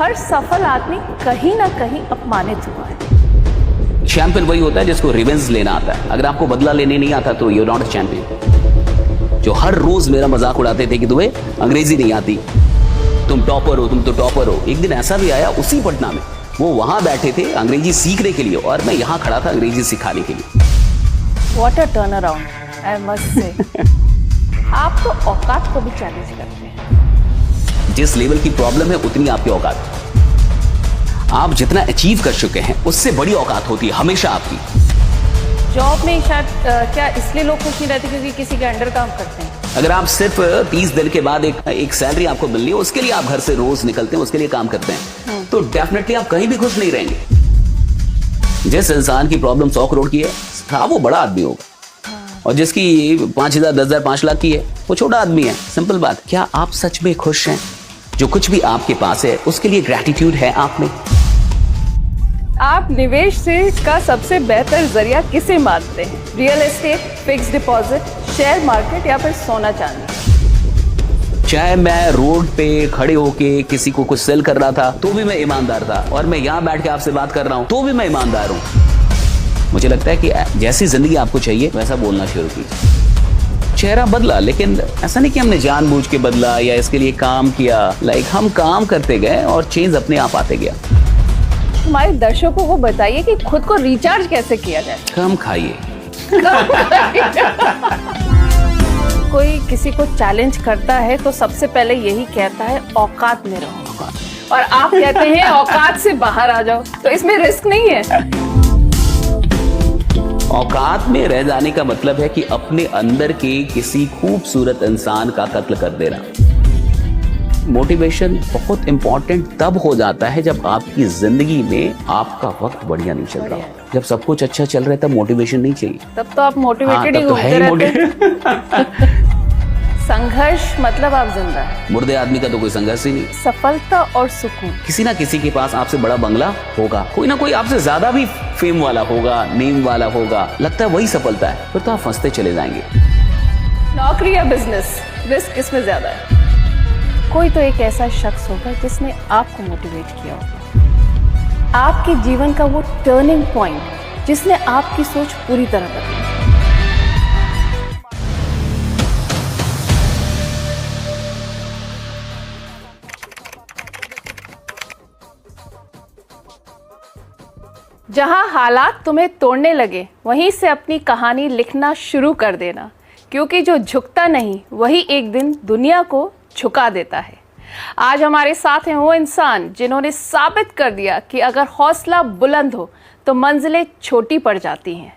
हर सफल आदमी कहीं ना कहीं अपमानित हुआ है। चैंपियन वही होता है जिसको रिवेंज लेना आता है। अगर आपको बदला लेने नहीं आता तो यू नॉट अ चैंपियन। जो हर रोज मेरा मजाक उड़ाते थे कि तुम्हें अंग्रेजी नहीं आती, तुम टॉपर हो, तुम तो टॉपर हो। एक दिन ऐसा भी आया उसी पटना में, वो वहां बैठे थे अंग्रेजी सीखने के लिए और मैं यहाँ खड़ा था अंग्रेजी सिखाने के लिए। What a turnaround, I must say. आप तो औकात को भी चैलेंज करते हैं। जिस लेवल की प्रॉब्लम है उतनी आपकी औकात। आप जितना अचीव कर चुके हैं उससे बड़ी औकात होती है हमेशा आपकी। जॉब में शायद क्या इसलिए लोग खुश नहीं रहते क्योंकि किसी के अंडर काम करते हैं? अगर आप सिर्फ 30 दिन के बाद एक सैलरी आपको मिलनी है, उसके लिए आप घर से रोज निकलते हैं, उसके लिए काम करते हैं, तो डेफिनेटली आप कहीं भी खुश नहीं रहेंगे। जिस इंसान की प्रॉब्लम 100 करोड़ की है वो बड़ा आदमी होगा, और जिसकी 5,000, 10,000, 5 लाख की है वो छोटा आदमी है। सिंपल बात। क्या आप सच में खुश हैं? जो कुछ भी आपके पास है उसके लिए ग्रैटिट्यूड है आप में? आप निवेश से का सबसे बेहतर जरिया किसे मानते हैं? Real estate, fix deposit, share market या फिर सोना चांदी? चाहे मैं रोड पे खड़े होके किसी को कुछ सेल कर रहा था तो भी मैं ईमानदार था, और मैं यहाँ बैठ के आपसे बात कर रहा हूँ तो भी मैं ईमानदार हूँ। मुझे लगता है कि जैसी जिंदगी आपको चाहिए वैसा बोलना शुरू कीजिए। चेहरा बदला, लेकिन ऐसा नहीं कि हमने जानबूझ के बदला या इसके लिए काम किया। हम काम करते गए और चेंज अपने आप आते गया। हमारे दर्शकों को बताइए कि खुद को रिचार्ज कैसे किया जाए। कम खाइए। कोई किसी को चैलेंज करता है तो सबसे पहले यही कहता है औकात में रहो, और आप कहते हैं औकात से बाहर आ जाओ। तो इसमें रिस्क नहीं है? औकात में रह जाने का मतलब है कि अपने अंदर के किसी खूबसूरत इंसान का कत्ल कर देना। मोटिवेशन बहुत इंपॉर्टेंट तब हो जाता है जब आपकी जिंदगी में आपका वक्त बढ़िया नहीं चल रहा। जब सब कुछ अच्छा चल रहा है तब मोटिवेशन नहीं चाहिए। तब तो आप मोटिवेटेड ही घूमते रहते हैं। संघर्ष मतलब आप जिंदा है। मुर्दे आदमी का तो कोई संघर्ष ही नहीं। सफलता और सुकून। किसी ना किसी के पास आपसे बड़ा बंगला होगा, कोई ना कोई आपसे ज्यादा भी फेम वाला होगा, नेम वाला होगा। लगता है वही सफलता है, फिर तो आप फंसते चले जाएंगे। नौकरी या बिजनेस, रिस्क किसमें ज्यादा है? कोई तो एक ऐसा शख्स होगा जिसने आपको मोटिवेट किया होगा, आपके जीवन का वो टर्निंग पॉइंट जिसने आपकी सोच पूरी तरह बदली। जहां हालात तुम्हें तोड़ने लगे वहीं से अपनी कहानी लिखना शुरू कर देना, क्योंकि जो झुकता नहीं वही एक दिन दुनिया को झुका देता है। आज हमारे साथ हैं वो इंसान जिन्होंने साबित कर दिया कि अगर हौसला बुलंद हो तो मंजिलें छोटी पड़ जाती हैं।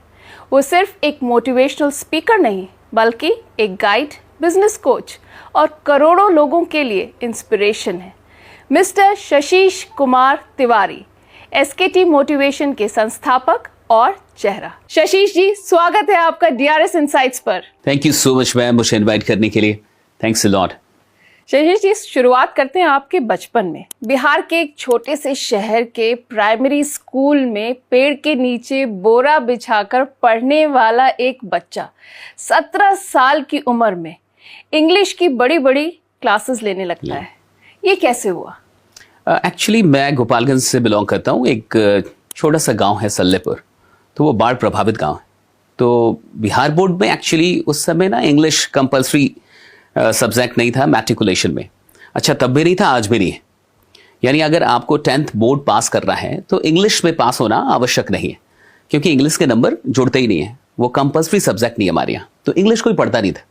वो सिर्फ एक मोटिवेशनल स्पीकर नहीं बल्कि एक गाइड, बिजनेस कोच और करोड़ों लोगों के लिए इंस्पिरेशन है। Mister Shashish Kumar Tiwari, SKT motivation के संस्थापक और चेहरा। शशीष जी, स्वागत है आपका डीआरएस इनसाइट्स पर। Thank you so much ma'am, मुझे इनवाइट करने के लिए। Thanks a lot. शशीष जी, शुरुआत करते हैं आपके बचपन में। बिहार के एक छोटे से शहर के प्राइमरी स्कूल में पेड़ के नीचे बोरा बिछाकर पढ़ने वाला एक बच्चा 17 साल की उम्र में इंग्लिश की बड़ी बड़ी क्लासेस लेने लगता है। ये कैसे हुआ? एक्चुअली मैं गोपालगंज से बिलोंग करता हूँ। एक छोटा सा गांव है सल्लेपुर, तो वो बाढ़ प्रभावित गांव है। तो बिहार बोर्ड में एक्चुअली उस समय ना इंग्लिश कंपलसरी सब्जेक्ट नहीं था मैट्रिकुलेशन में। अच्छा, तब भी नहीं था, आज भी नहीं है। यानी अगर आपको 10th बोर्ड पास करना है तो इंग्लिश में पास होना आवश्यक नहीं है, क्योंकि इंग्लिश के नंबर जुड़ते ही नहीं है। वो कंपलसरी सब्जेक्ट नहीं है हमारे यहाँ, तो इंग्लिश कोई पढ़ता नहीं था।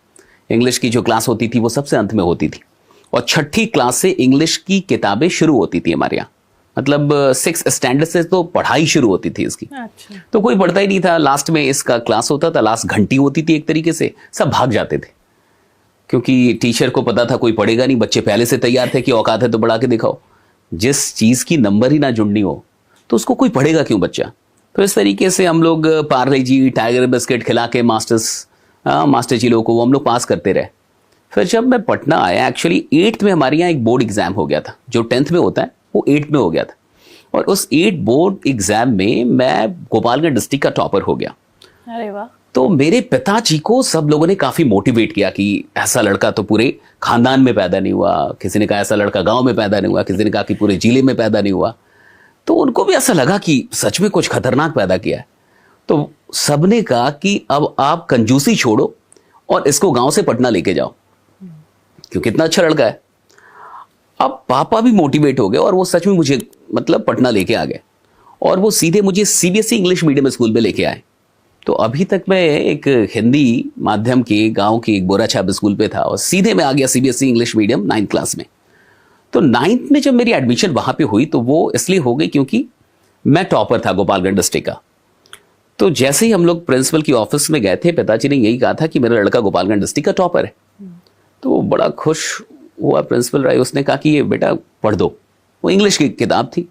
इंग्लिश की जो क्लास होती थी वो सबसे अंत में होती थी, और 6ठी क्लास से इंग्लिश की किताबें शुरू होती थी हमारे यहाँ। मतलब 6th स्टैंडर्ड से तो पढ़ाई शुरू होती थी इसकी। अच्छा। तो कोई पढ़ता ही नहीं था। लास्ट में इसका क्लास होता था, लास्ट घंटी होती थी, एक तरीके से सब भाग जाते थे, क्योंकि टीचर को पता था कोई पढ़ेगा नहीं। बच्चे पहले से तैयार थे कि औकात है तो बढ़ा के दिखाओ। जिस चीज की नंबर ही ना जुड़नी हो तो उसको कोई पढ़ेगा क्यों बच्चा। तो इस तरीके से हम लोग पार्ले जी, टाइगर बिस्किट खिला के मास्टर जी लोगों को हम लोग पास करते रहे। फिर जब मैं पटना आया, एक्चुअली 8th में हमारे यहाँ एक बोर्ड एग्जाम हो गया था। जो 10th में होता है वो 8th में हो गया था, और उस 8 बोर्ड एग्जाम में मैं गोपालगंज डिस्ट्रिक्ट का टॉपर हो गया। अरे वाह। तो मेरे पिताजी को सब लोगों ने काफी मोटिवेट किया कि ऐसा लड़का तो पूरे खानदान में पैदा नहीं हुआ, किसी ने कहा ऐसा लड़का गांव में पैदा नहीं हुआ, किसी ने कहा कि पूरे जिले में पैदा नहीं हुआ। तो उनको भी ऐसा लगा कि सच में कुछ खतरनाक पैदा किया है। तो सबने कहा कि अब आप कंजूसी छोड़ो और इसको गांव से पटना लेके जाओ, क्योंकि इतना अच्छा लड़का है। अब पापा भी मोटिवेट हो गए और वो सच में मुझे मतलब पटना लेके आ गए और वो सीधे मुझे सीबीएसई इंग्लिश मीडियम स्कूल में लेके आए। तो अभी तक मैं एक हिंदी माध्यम के गांव के एक बोरा छाप स्कूल पे था और सीधे मैं आ गया CBSE English medium 9th class में। तो 9th में जब मेरी एडमिशन वहां पे हुई तो वो इसलिए हो गई क्योंकि मैं टॉपर था गोपालगंज डिस्ट्रिक्ट का। तो जैसे ही हम लोग प्रिंसिपल की ऑफिस में गए थे, पिताजी ने यही कहा था कि मेरा लड़का गोपालगंज डिस्ट्रिक्ट का टॉपर है। तो वो बड़ा खुश हुआ प्रिंसिपल राय, उसने कहा कि ये बेटा पढ़ दो। वो इंग्लिश की किताब थी।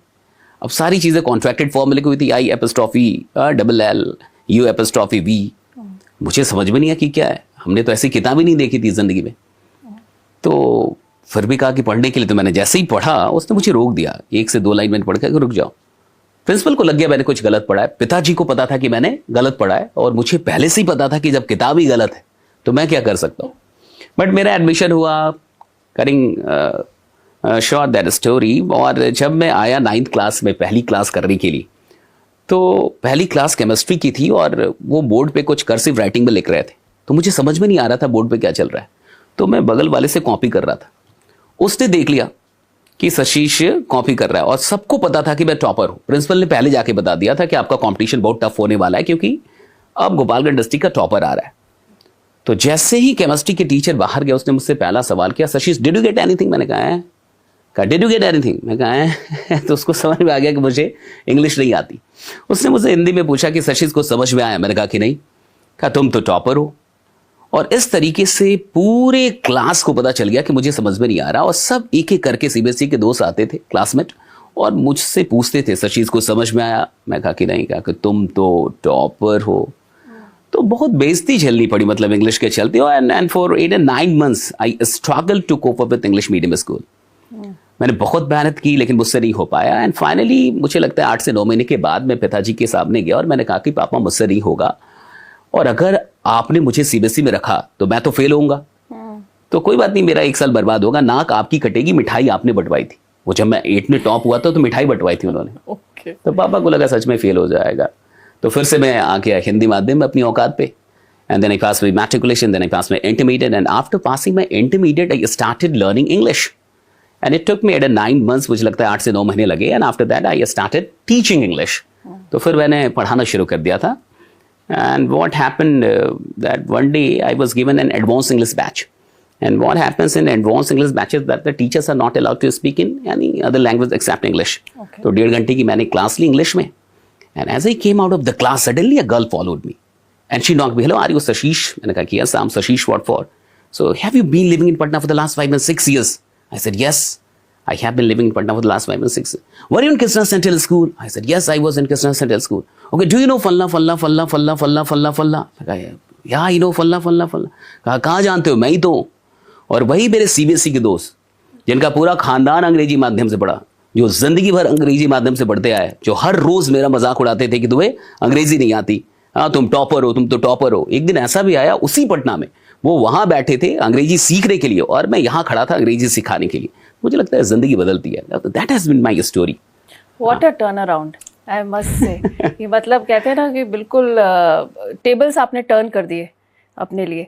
अब सारी चीजें कॉन्ट्रैक्टेड फॉर्म में लिखी हुई थी, I apostrophe double L U apostrophe V. मुझे समझ में नहीं आया कि क्या है, हमने तो ऐसी किताब ही नहीं देखी थी जिंदगी में। तो फिर भी कहा कि पढ़ने के लिए। तो मैंने जैसे ही पढ़ा उसने मुझे रोक दिया, 1 से 2 लाइन मैंने पढ़ के रुक जाओ। प्रिंसिपल को लग गया मैंने कुछ गलत पढ़ा है, पिताजी को पता था कि मैंने गलत पढ़ा है और मुझे पहले से ही पता था कि जब किताब ही गलत है तो मैं क्या कर सकता हूँ। बट मेरा एडमिशन हुआ, करिंग शॉर्ट दैट स्टोरी। और जब मैं आया 9th क्लास में पहली क्लास करने के लिए, तो पहली क्लास केमिस्ट्री की थी और वो बोर्ड पे कुछ कर्सिव राइटिंग में लिख रहे थे। तो मुझे समझ में नहीं आ रहा था बोर्ड पे क्या चल रहा है। तो मैं बगल वाले से कॉपी कर रहा था। उसने देख लिया कि सशीश कॉपी कर रहा है और सबको पता था कि मैं टॉपर हूं। प्रिंसिपल ने पहले जाके बता दिया था कि आपका कंपटीशन बहुत टफ होने वाला है क्योंकि अब गोपालगंज डिस्ट्रिक्ट का टॉपर आ रहा है। तो जैसे ही केमिस्ट्री के टीचर बाहर गया, उसने मुझसे पहला सवाल किया, सशीश डिड यू गेट एनीथिंग? मैंने कहा है। कहा डिड यू गेट एनीथिंग? मैं कहा है। तो उसको समझ में आ गया कि मुझे इंग्लिश नहीं आती। उसने मुझसे हिंदी में पूछा कि सशीश को समझ में आया? मैंने कहा कि नहीं। कहा तुम तो टॉपर हो। और इस तरीके से पूरे क्लास को पता चल गया कि मुझे समझ में नहीं आ रहा और सब एक एक करके सीबीएसई के दोस्त आते थे क्लासमेट और मुझसे पूछते थे सशीश को समझ में आया? मैं कहा कि नहीं। कहा कि तुम तो टॉपर हो। तो बहुत बेइज्जती झेलनी पड़ी मतलब इंग्लिश के चलते। And for 8 and 9 months I struggle to cope up with English medium school. मैंने बहुत मेहनत की लेकिन मुझसे नहीं हो पाया। एंड फाइनली मुझे लगता है 8 से 9 महीने के बाद मैं पिताजी के सामने गया और मैंने कहा कि पापा मुझसे नहीं होगा और अगर आपने मुझे सीबीएसई में रखा तो मैं तो फेल होऊंगा। तो कोई बात नहीं, मेरा 1 साल बर्बाद होगा, नाक आपकी कटेगी। मिठाई आपने बंटवाई थी। वो जब मैं 8 में टॉप हुआ था तो मिठाई बंटवाई थी उन्होंने। तो पापा को लगा सच में फेल हो जाएगा। तो फिर से मैं आ गया हिंदी माध्यम में अपनी औकात पे। And then I pass my matriculation, then I pass my intermediate and after passing my intermediate I started learning English and it took me 8 and 9 months, मुझे लगता है 8 से 9 महीने लगे। And after that I started teaching English. तो फिर मैंने पढ़ाना शुरू कर दिया था। And what happened that one day I was given an advanced English batch. And what happens in advanced English batches that the teachers are not allowed to speak in any other language except English. Okay. तो 1.5 घंटे की मैंने class ली English में। And as I came out of the class, suddenly a girl followed me. And she knocked me, hello, are you Sashish? मैंने कहा कि yes, I'm Sashish, what for? So have you been living in Patna for the last 5 and 6 years? I said, yes. I have been living in Patna for the last 5 and 6 years. Were you in Krishna Central School? I said, yes, I was in Krishna Central School. Okay, do you know Falla? Yeah, I know Falla. कहाँ जानते हो? मैं ही तो हूँ। और वही मेरे CBSE के दोस्त जिनका पूरा खानदान अंग्रेजी माध्यम से पढ़ा, जो जिंदगी भर अंग्रेजी माध्यम से पढ़ते आए, जो हर रोज मेरा मजाक उड़ाते थे कि तुम्हें अंग्रेजी नहीं आती, हाँ तुम टॉपर हो, तुम तो टॉपर हो। एक दिन ऐसा भी आया उसी पटना में, वो वहां बैठे थे अंग्रेजी सीखने के लिए और मैं यहाँ खड़ा था अंग्रेजी सिखाने के लिए। मुझे लगता है जिंदगी बदलती है। That has been my story. What a turn around, I must say. ये मतलब कहते हैं ना कि बिल्कुल टेबल्स आपने टर्न कर दिए अपने लिए।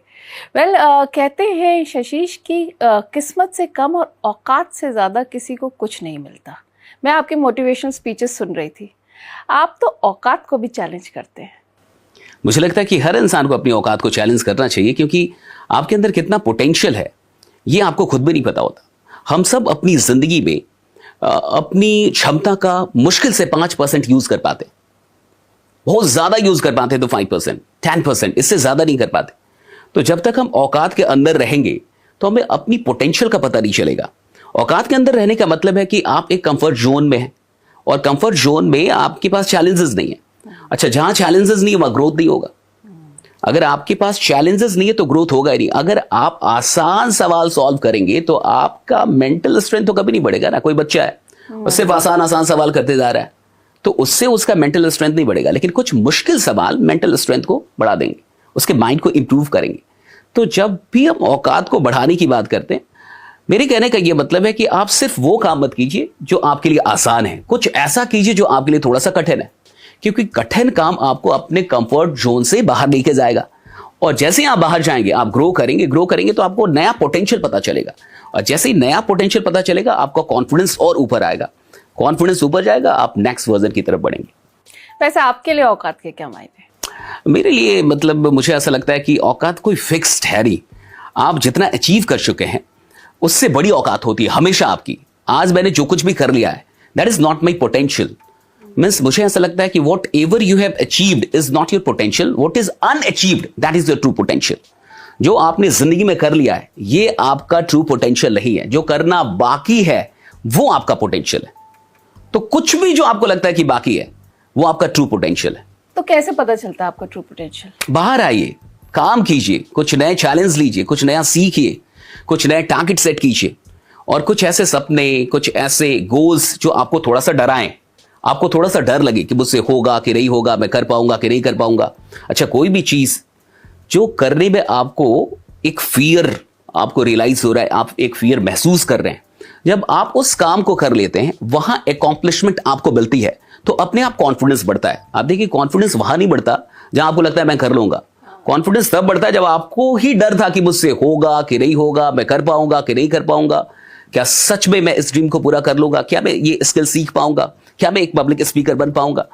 वेल कहते हैं शशीश की किस्मत से कम और औकात से ज़्यादा किसी को कुछ नहीं मिलता। मैं आपके मोटिवेशनल स्पीचेस सुन रही थी, आप तो औकात को भी चैलेंज करते हैं। मुझे लगता है कि हर इंसान को अपनी औकात को चैलेंज करना चाहिए क्योंकि आपके अंदर कितना पोटेंशियल है ये आपको खुद भी नहीं पता होता। हम सब अपनी जिंदगी में अपनी क्षमता का मुश्किल से 5% यूज कर पाते, बहुत ज्यादा यूज कर पाते तो 5%, 10%, इससे ज्यादा नहीं कर पाते। तो जब तक हम औकात के अंदर रहेंगे तो हमें अपनी पोटेंशियल का पता नहीं चलेगा। औकात के अंदर रहने का मतलब है कि आप एक कंफर्ट जोन में हैं और कंफर्ट जोन में आपके पास चैलेंजेस नहीं है। अच्छा, जहां चैलेंजेस नहीं है वहां ग्रोथ नहीं होगा। अगर आपके पास चैलेंजेस नहीं है तो ग्रोथ होगा ही नहीं। अगर आप आसान सवाल सॉल्व करेंगे तो आपका मेंटल स्ट्रेंथ तो कभी नहीं बढ़ेगा ना। कोई बच्चा है और सिर्फ आसान सवाल करते जा रहा है तो उससे उसका मेंटल स्ट्रेंथ नहीं बढ़ेगा, लेकिन कुछ मुश्किल सवाल मेंटल स्ट्रेंथ को बढ़ा देंगे उसके माइंड को इंप्रूव करेंगे। तो जब भी हम औकात को बढ़ाने की बात करते हैं, मेरे कहने का यह मतलब है कि आप सिर्फ वो काम मत कीजिए जो आपके लिए आसान है, कुछ ऐसा कीजिए जो आपके लिए थोड़ा सा कठिन है, क्योंकि कठिन काम आपको अपने कंफर्ट जोन से बाहर लेके जाएगा। और जैसे ही आप बाहर जाएंगे, आप ग्रो करेंगे तो आपको नया पोटेंशियल पता चलेगा, और जैसे ही नया पोटेंशियल पता चलेगा आपका कॉन्फिडेंस और ऊपर आएगा, कॉन्फिडेंस ऊपर जाएगा, आप नेक्स्ट वर्जन की तरफ बढ़ेंगे। वैसे आपके लिए औकात के क्या मायने? मेरे लिए मतलब मुझे ऐसा लगता है कि औकात कोई फिक्स्ड है नहीं। आप जितना अचीव कर चुके हैं उससे बड़ी औकात होती है हमेशा आपकी। आज मैंने जो कुछ भी कर लिया है, that is not my potential. Means मुझे ऐसा लगता है कि whatever you have achieved is not your potential, what is unachieved that is your true potential. जो आपने जिंदगी में कर लिया है ये आपका ट्रू पोटेंशियल नहीं है, जो करना बाकी है वो आपका पोटेंशियल है। तो कुछ भी जो आपको लगता है कि बाकी है वो आपका ट्रू पोटेंशियल है। तो कैसे पता चलता है आपका ट्रू पोटेंशियल? बाहर आइए, काम कीजिए, कुछ नए चैलेंज लीजिए, कुछ नया सीखिए, कुछ नए टारगेट सेट कीजिए, और कुछ ऐसे सपने, कुछ ऐसे गोल्स जो आपको थोड़ा सा डराएं, आपको थोड़ा सा डर लगे कि मुझसे होगा कि नहीं होगा, मैं कर पाऊंगा कि नहीं कर पाऊंगा। अच्छा, कोई भी चीज जो करने में आपको एक फियर आपको रियलाइज हो रहा है, आप एक फियर महसूस कर रहे हैं, जब आप उस काम को कर लेते हैं वहां अकॉम्प्लिशमेंट आपको मिलती है तो अपने आप कॉन्फिडेंस बढ़ता है। आप देखिए, कॉन्फिडेंस वहां नहीं बढ़ता जहां आपको लगता है मैं कर लूंगा। कॉन्फिडेंस तब बढ़ता है जब आपको ही डर था कि मुझसे होगा कि नहीं होगा, मैं कर पाऊंगा कि नहीं कर पाऊंगा, क्या सच में मैं इस ड्रीम को पूरा कर लूंगा, क्या मैं ये स्किल सीख पाऊंगा, क्या मैं एक पब्लिक स्पीकर बन पाऊंगा।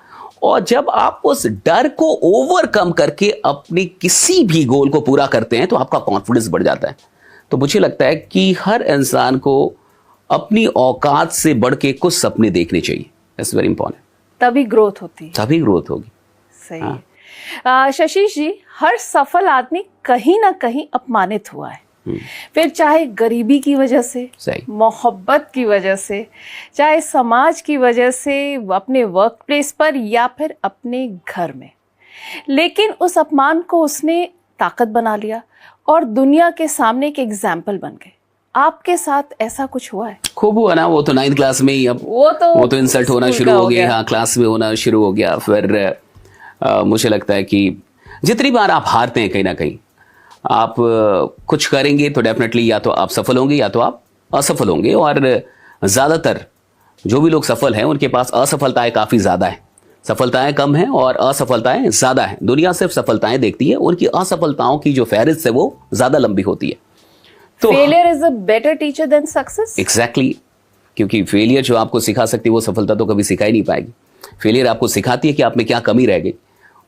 और जब आप उस डर को ओवरकम करके अपने किसी भी गोल को पूरा करते हैं तो आपका कॉन्फिडेंस बढ़ जाता है। तो मुझे लगता है कि हर इंसान को अपनी औकात से बढ़ के कुछ सपने देखने चाहिए। It's very important. तभी ग्रोथ होती है। तभी ग्रोथ होगी। सही है। शशीष जी, हर सफल आदमी कहीं ना कहीं अपमानित हुआ है, फिर चाहे गरीबी की वजह से, मोहब्बत की वजह से, चाहे समाज की वजह से, अपने वर्क प्लेस पर या फिर अपने घर में। लेकिन उस अपमान को उसने ताकत बना लिया और दुनिया के सामने एक एग्जाम्पल बन गए। आपके साथ ऐसा कुछ हुआ है? खूब हुआ ना। वो तो 9th क्लास में ही अब वो तो इंसल्ट होना शुरू हो गया। हाँ, क्लास में होना शुरू हो गया। फिर मुझे लगता है कि जितनी बार आप हारते हैं, कहीं ना कहीं आप कुछ करेंगे तो डेफिनेटली या तो आप सफल होंगे या तो आप असफल होंगे। और ज़्यादातर जो भी लोग सफल हैं उनके पास असफलताएं काफ़ी ज़्यादा है, सफलताएं कम हैं और असफलताएं ज़्यादा हैं। दुनिया सिर्फ सफलताएं देखती है, उनकी असफलताओं की जो फहरिस्त है वो ज़्यादा लंबी होती है। तो failure is a better teacher than success. Exactly, क्योंकि फेलियर जो आपको सिखा सकती है वो सफलता तो कभी सिखा ही नहीं पाएगी। फेलियर आपको सिखाती है कि आप में क्या कमी रह गई,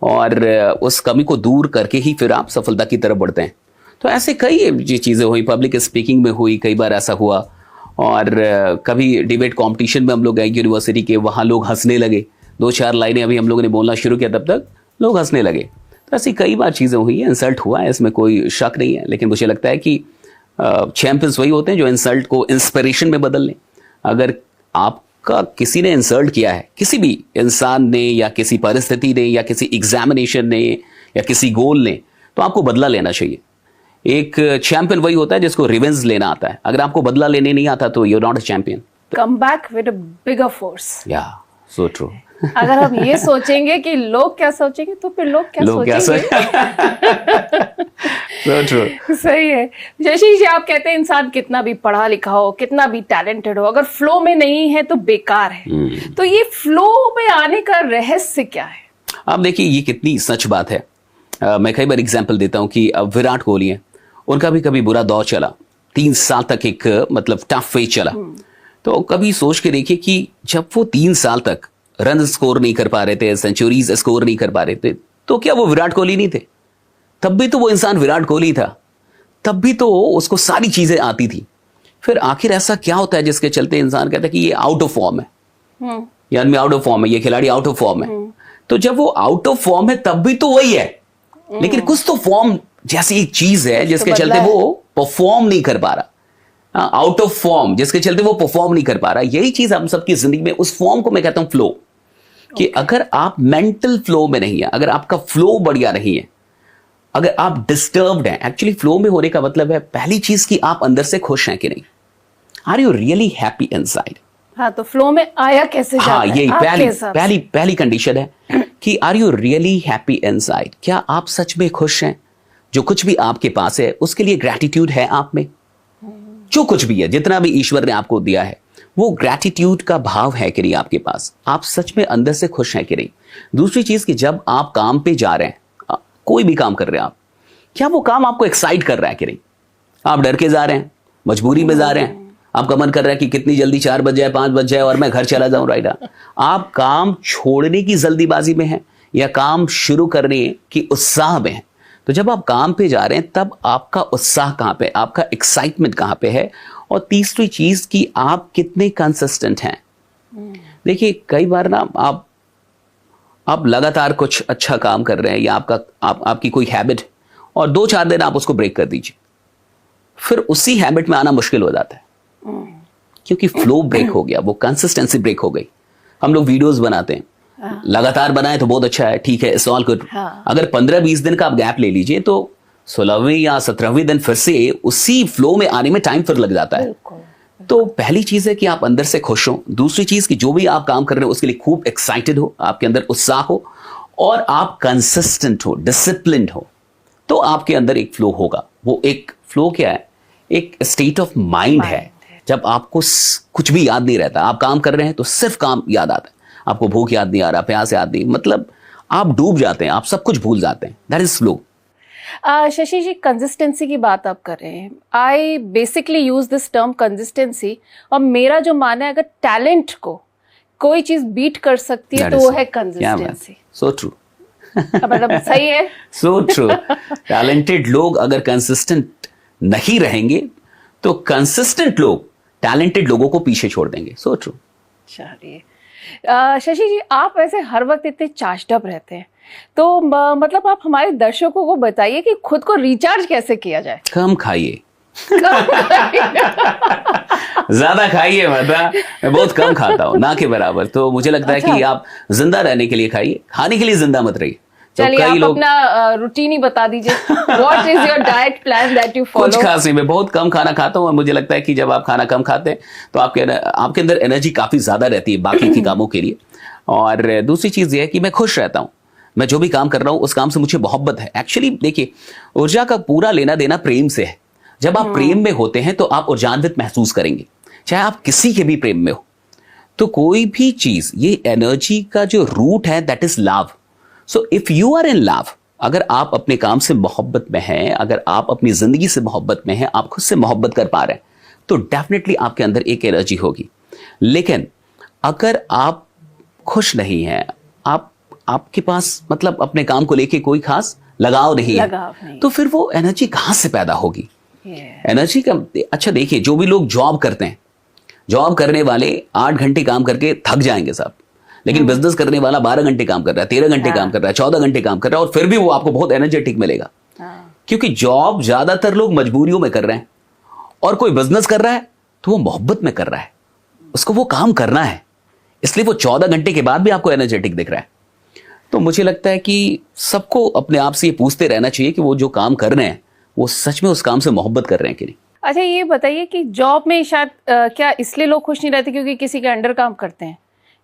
और उस कमी को दूर करके ही फिर आप सफलता की तरफ बढ़ते हैं। तो ऐसे कई ये चीज़ें हुई, पब्लिक स्पीकिंग में हुई, कई बार ऐसा हुआ। और कभी डिबेट कंपटीशन में हम लोग गए यूनिवर्सिटी के, वहाँ लोग हंसने लगे। 2-4 लाइनें अभी हम लोगों ने बोलना शुरू किया, तब तक लोग हंसने लगे। तो ऐसी कई बार चीज़ें हुई हैं, इंसल्ट हुआ है, इसमें कोई शक नहीं है। लेकिन मुझे लगता है कि चैंपियंस वही होते हैं जो इंसल्ट को इंस्पिरेशन में बदल लें। अगर आपका किसी ने इंसल्ट किया है, किसी भी इंसान ने या किसी परिस्थिति ने या किसी एग्जामिनेशन ने या किसी गोल ने, तो आपको बदला लेना चाहिए। एक चैंपियन वही होता है जिसको रिवेंज लेना आता है। अगर आपको बदला लेने नहीं आता तो you are not a champion. Come back with a bigger force. Yeah so true. अगर हम ये सोचेंगे कि लोग क्या सोचेंगे तो फिर लोग क्या सोचेंगे। So true. सही है। जशीष जी, आप कहते हैं इंसान कितना भी पढ़ा लिखा हो, कितना भी टैलेंटेड हो, अगर फ्लो में नहीं है तो बेकार है। तो ये फ्लो में आने का रहस्य क्या है? आप देखिए, ये कितनी सच बात है। मैं कई बार एग्जांपल देता हूं कि अब विराट कोहली है, उनका भी कभी बुरा दौर चला, 3 साल तक एक मतलब टफ फेज चला। तो कभी सोच के देखिए कि जब वो 3 साल तक रन स्कोर नहीं कर पा रहे थे, सेंचुरीज स्कोर नहीं कर पा रहे थे, तो क्या वो विराट कोहली नहीं थे? तब भी तो वो इंसान विराट कोहली था, तब भी तो उसको सारी चीजें आती थी। फिर आखिर ऐसा क्या होता है जिसके चलते इंसान कहता है कि ये आउट ऑफ फॉर्म है, ये आदमी आउट ऑफ फॉर्म है, ये खिलाड़ी आउट ऑफ फॉर्म है। तो जब वो आउट ऑफ फॉर्म है तब भी तो वही है, लेकिन कुछ तो फॉर्म जैसी एक चीज है जिसके चलते वो परफॉर्म नहीं कर पा रहा। आउट ऑफ फॉर्म जिसके चलते वो परफॉर्म नहीं कर पा रहा। यही चीज हम सबकी जिंदगी में, उस फॉर्म को मैं कहता हूं फ्लो। कि अगर आप मेंटल फ्लो में नहीं है, अगर आपका फ्लो बढ़िया नहीं है, अगर आप डिस्टर्ब्ड हैं, एक्चुअली फ्लो में होने का मतलब है पहली चीज कि आप अंदर से खुश हैं कि नहीं। Are you really happy inside? हाँ, तो फ्लो में आया कैसे जाता है? यही पहली कंडीशन है कि are you really happy inside? क्या आप सच में खुश हैं? जो कुछ भी आपके पास है उसके लिए ग्रैटिट्यूड है आप में? जो कुछ भी है, जितना भी ईश्वर ने आपको दिया है, वो ग्रैटिट्यूड का भाव है कि नहीं आपके पास? आप सच में अंदर से खुश हैं कि नहीं? दूसरी चीज कि जब आप काम पे जा रहे हैं, कोई भी काम कर रहे हैं आप, क्या वो काम आपको एक्साइट कर रहा है कि नहीं? आप डर के जा रहे हैं, मजबूरी में जा रहे हैं, आपका मन कर रहा है कि कितनी जल्दी 4 बज जाए, 5 बज जाए और मैं घर चला जाऊं, राइट? आप काम छोड़ने की जल्दीबाजी में हैं या काम शुरू करने की उत्साह में हैं? तो जब आप काम पे जा रहे हैं तब आपका उत्साह कहां पे, आपका एक्साइटमेंट कहां पे है? और तीसरी चीज कि आप कितने कंसिस्टेंट हैं। देखिए कई बार ना आप लगातार कुछ अच्छा काम कर रहे हैं या आपकी कोई हैबिट, और 2-4 दिन आप उसको ब्रेक कर दीजिए, फिर उसी हैबिट में आना मुश्किल हो जाता है क्योंकि फ्लो ब्रेक हो गया, वो कंसिस्टेंसी ब्रेक हो गई। हम लोग वीडियोस बनाते हैं, लगातार बनाए तो बहुत अच्छा है, ठीक है, इट्स ऑल गुड। अगर 15-20 दिन का आप गैप ले लीजिए तो 16वें या 17वें दिन फिर से उसी फ्लो में आने में टाइम फिर लग जाता है। तो पहली चीज है कि आप अंदर से खुश हो। दूसरी चीज कि जो भी आप काम कर रहे हो उसके लिए खूब एक्साइटेड हो, आपके अंदर उत्साह हो और आप कंसिस्टेंट हो, डिसिप्लिन्ड हो, तो आपके अंदर एक फ्लो होगा। वो एक फ्लो क्या है? एक स्टेट ऑफ माइंड है जब आपको कुछ भी याद नहीं रहता। आप काम कर रहे हैं तो सिर्फ काम याद आता है, आपको भूख याद नहीं आ रहा, प्यास याद नहीं, मतलब आप डूब जाते हैं, आप सब कुछ भूल जाते हैं। That is flow. Shashi ji, consistency की बात आप कर रहे हैं। I basically use this term consistency, और मेरा जो मानना है अगर टैलेंट को कोई चीज बीट कर सकती है तो वो है कंसिस्टेंसी। So true. मतलब सही है। So true. टैलेंटेड लोग अगर कंसिस्टेंट नहीं रहेंगे तो कंसिस्टेंट लोग टैलेंटेड लोगों को पीछे छोड़ देंगे। So true. चलिए शशि जी, आप ऐसे हर वक्त इतने चार्ज्ड अप रहते हैं, तो मतलब आप हमारे दर्शकों को बताइए कि खुद को रिचार्ज कैसे किया जाए। कम खाइए। ज्यादा खाइए, मतलब मैं बहुत कम खाता हूँ, ना के बराबर। तो मुझे लगता है कि आप जिंदा रहने के लिए खाइए, खाने के लिए जिंदा मत रहिए। तो चलिए आप अपना रूटीन ही बता दीजिए। What is your diet plan that you follow? कुछ खास नहीं, मैं बहुत कम खाना खाता हूँ और मुझे लगता है कि जब आप खाना कम खाते हैं तो आपके अंदर एनर्जी काफी ज्यादा रहती है बाकी के कामों के लिए। और दूसरी चीज ये है कि मैं खुश रहता हूँ, मैं जो भी काम कर रहा हूँ उस काम से मुझे मोहब्बत है। एक्चुअली देखिए, ऊर्जा का पूरा लेना देना प्रेम से है। जब आप प्रेम में होते हैं तो आप ऊर्जान्वित महसूस करेंगे, चाहे आप किसी के भी प्रेम में हो। तो कोई भी चीज, ये एनर्जी का जो रूट है that is love. So if you are in love, अगर आप अपने काम से मोहब्बत में हैं, अगर आप अपनी जिंदगी से मोहब्बत में हैं, आप खुद से मोहब्बत कर पा रहे हैं, तो डेफिनेटली आपके अंदर एक एनर्जी होगी। लेकिन अगर आप खुश नहीं हैं, आपके पास मतलब अपने काम को लेके कोई खास लगाव नहीं है, तो फिर वो एनर्जी कहां से पैदा होगी? एनर्जी का अच्छा देखिए, जो भी लोग जॉब करते हैं, जॉब करने वाले 8 घंटे काम करके थक जाएंगे साहब, लेकिन बिजनेस करने वाला 12 घंटे काम कर रहा है, 13 घंटे काम कर रहा है, 14 घंटे काम कर रहा है, और फिर भी वो आपको बहुत एनर्जेटिक मिलेगा। क्योंकि जॉब ज्यादातर लोग मजबूरियों में कर रहे हैं, और कोई बिजनेस कर रहा है तो वो मोहब्बत में कर रहा है, उसको वो काम करना है, इसलिए वो 14 घंटे के बाद भी आपको एनर्जेटिक दिख रहा है। तो मुझे लगता है कि सबको अपने आप से ये पूछते रहना चाहिए कि वो जो काम कर रहे हैं वो सच में उस काम से मोहब्बत कर रहे हैं कि नहीं। अच्छा ये बताइए कि जॉब में शायद क्या इसलिए लोग खुश नहीं रहते क्योंकि किसी के अंडर काम करते हैं,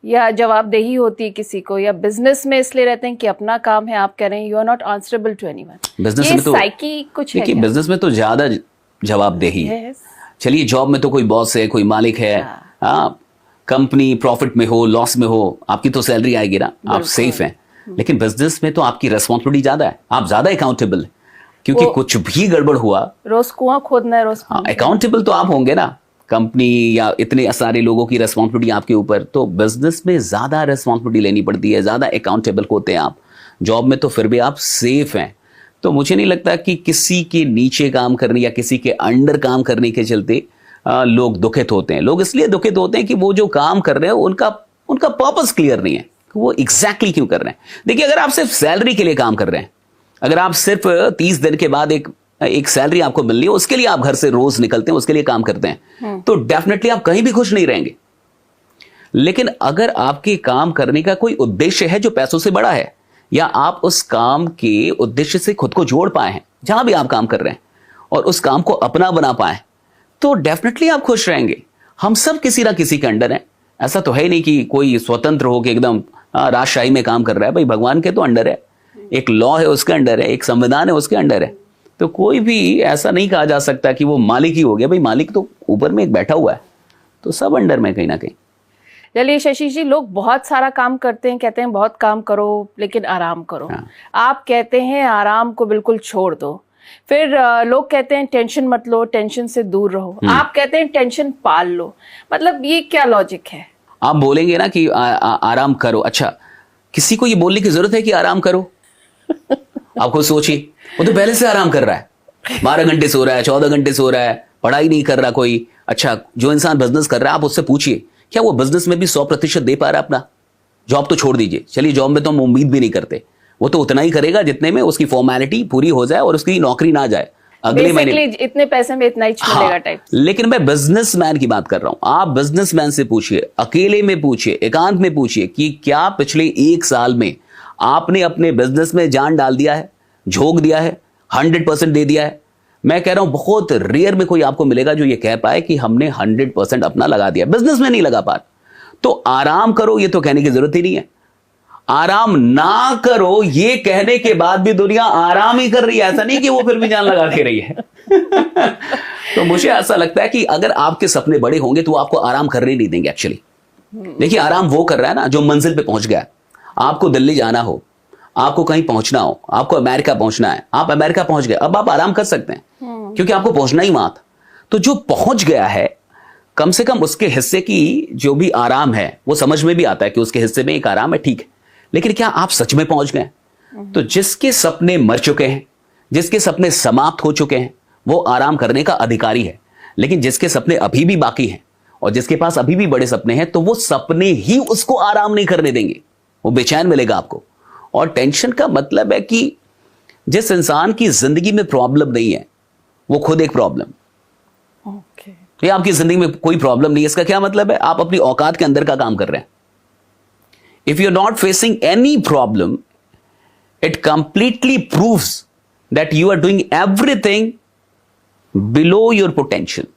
या जवाबदेही होती है किसी को, या बिजनेस में इसलिए रहते हैं कि अपना काम है, आप कह रहे हैं you are not answerable to anyone. Business में तो साइकी कुछ है, बिजनेस में तो ज्यादा जवाबदेही है। चलिए जॉब में तो कोई बॉस है, कोई मालिक है, कंपनी प्रॉफिट में हो, लॉस में हो, आपकी तो सैलरी आएगी ना, आप सेफ हैं। लेकिन बिजनेस में तो आपकी रिस्पॉन्सिबिलिटी ज्यादा है, आप ज्यादा अकाउंटेबल है, क्योंकि कुछ भी गड़बड़ हुआ, रोज कुआं खोदना है, रोज अकाउंटेबल तो आप होंगे ना, कंपनी या इतने सारे लोगों की रिस्पॉन्सिबिलिटी आपके ऊपर। तो बिजनेस में ज्यादा रिस्पॉन्सिबिलिटी लेनी पड़ती है, ज्यादा अकाउंटेबल होते हैं आप। जॉब में तो फिर भी आप सेफ हैं। तो मुझे नहीं लगता कि किसी के नीचे काम करने या किसी के अंडर काम करने के चलते लोग दुखित होते हैं। लोग इसलिए दुखित होते हैं कि वो जो काम कर रहे हैं उनका पर्पस क्लियर नहीं है, वो एग्जैक्टली क्यों कर रहे हैं। देखिए, अगर आप सिर्फ सैलरी के लिए काम कर रहे हैं, अगर आप सिर्फ 30 दिन के बाद एक सैलरी आपको मिल रही है, उसके लिए आप घर से रोज निकलते हैं, उसके लिए काम करते हैं, तो डेफिनेटली आप कहीं भी खुश नहीं रहेंगे। लेकिन अगर आपके काम करने का कोई उद्देश्य है जो पैसों से बड़ा है, या आप उस काम के उद्देश्य से खुद को जोड़ पाए हैं जहां भी आप काम कर रहे हैं, और उस काम को अपना बना पाए, तो डेफिनेटली आप खुश रहेंगे। हम सब किसी ना किसी के अंडर हैं। ऐसा तो है नहीं कि कोई स्वतंत्र हो कि एकदम राजशाही में काम कर रहा है, भाई भगवान के तो अंडर है, एक लॉ है उसके अंडर है, एक संविधान है उसके अंडर है। तो कोई भी ऐसा नहीं कहा जा सकता कि वो मालिक ही हो गया, भाई मालिक तो ऊपर में एक बैठा हुआ है, तो सब अंडर में कहीं ना कहीं। चलिए शशि जी, लोग बहुत सारा काम करते हैं, कहते हैं बहुत काम करो लेकिन आराम करो। आप कहते हैं आराम को बिल्कुल छोड़ दो। फिर लोग कहते हैं टेंशन मत लो, टेंशन से दूर रहो। आप कहते हैं टेंशन पाल लो। मतलब ये क्या लॉजिक है? आप बोलेंगे ना कि आराम करो, अच्छा किसी को ये बोलने की जरूरत है कि आराम करो? आप खुद सोचिए, वो तो पहले से आराम कर रहा है, 12 घंटे सो रहा है, 14 घंटे सो रहा है, पढ़ाई नहीं कर रहा कोई। अच्छा, जो इंसान बिजनेस कर रहा है, आप उससे पूछिए क्या वो बिजनेस में भी 100% दे पा रहा है अपना? जॉब तो छोड़ दीजिए, चलिए जॉब में तो हम उम्मीद भी नहीं करते, वो तो उतना ही करेगा जितने में उसकी फॉर्मेलिटी पूरी हो जाए और उसकी नौकरी ना जाए अगले महीने, इतने पैसे में इतना ही मिलेगा टाइप। लेकिन मैं बिजनेसमैन की बात कर रहा हूं। आप बिजनेसमैन से पूछिए, अकेले में पूछिए, एकांत में पूछिए कि क्या पिछले 1 साल में आपने अपने बिजनेस में जान डाल दिया है, झोंक दिया है, 100% दे दिया है? मैं कह रहा हूं बहुत रेयर में कोई आपको मिलेगा जो ये कह पाए कि हमने 100% अपना लगा दिया। बिजनेस में नहीं लगा पा, तो आराम करो ये तो कहने की जरूरत ही नहीं है। आराम ना करो ये कहने के बाद भी दुनिया आराम ही कर रही है, ऐसा नहीं कि वो फिर भी जान लगा के रही है। तो मुझे ऐसा लगता है कि अगर आपके सपने बड़े होंगे तो वो आपको आराम करने नहीं देंगे एक्चुअली। देखिए, आराम वो कर रहा है ना जो मंजिल पे पहुंच गया। आपको दिल्ली जाना हो, आपको कहीं पहुंचना हो, आपको अमेरिका पहुंचना है, आप अमेरिका पहुंच गए, अब आप आराम कर सकते हैं क्योंकि आपको पहुंचना ही वहां था। तो जो पहुंच गया है, कम से कम उसके हिस्से की जो भी आराम है वो समझ में भी आता है कि उसके हिस्से में एक आराम है, ठीक है। लेकिन क्या आप सच में पहुंच गए? तो जिसके सपने मर चुके हैं, जिसके सपने समाप्त हो चुके हैं, वो आराम करने का अधिकारी है। लेकिन जिसके सपने अभी भी बाकी हैं और जिसके पास अभी भी बड़े सपने हैं, तो वो सपने ही उसको आराम नहीं करने देंगे, वो बेचैन मिलेगा आपको। और टेंशन का मतलब है कि जिस इंसान की जिंदगी में प्रॉब्लम नहीं है वो खुद एक प्रॉब्लम। ये आपकी जिंदगी में कोई प्रॉब्लम नहीं है, इसका क्या मतलब है? आप अपनी औकात के अंदर का काम कर रहे हैं। If you are not facing any problem, it completely proves that you are doing everything below your potential.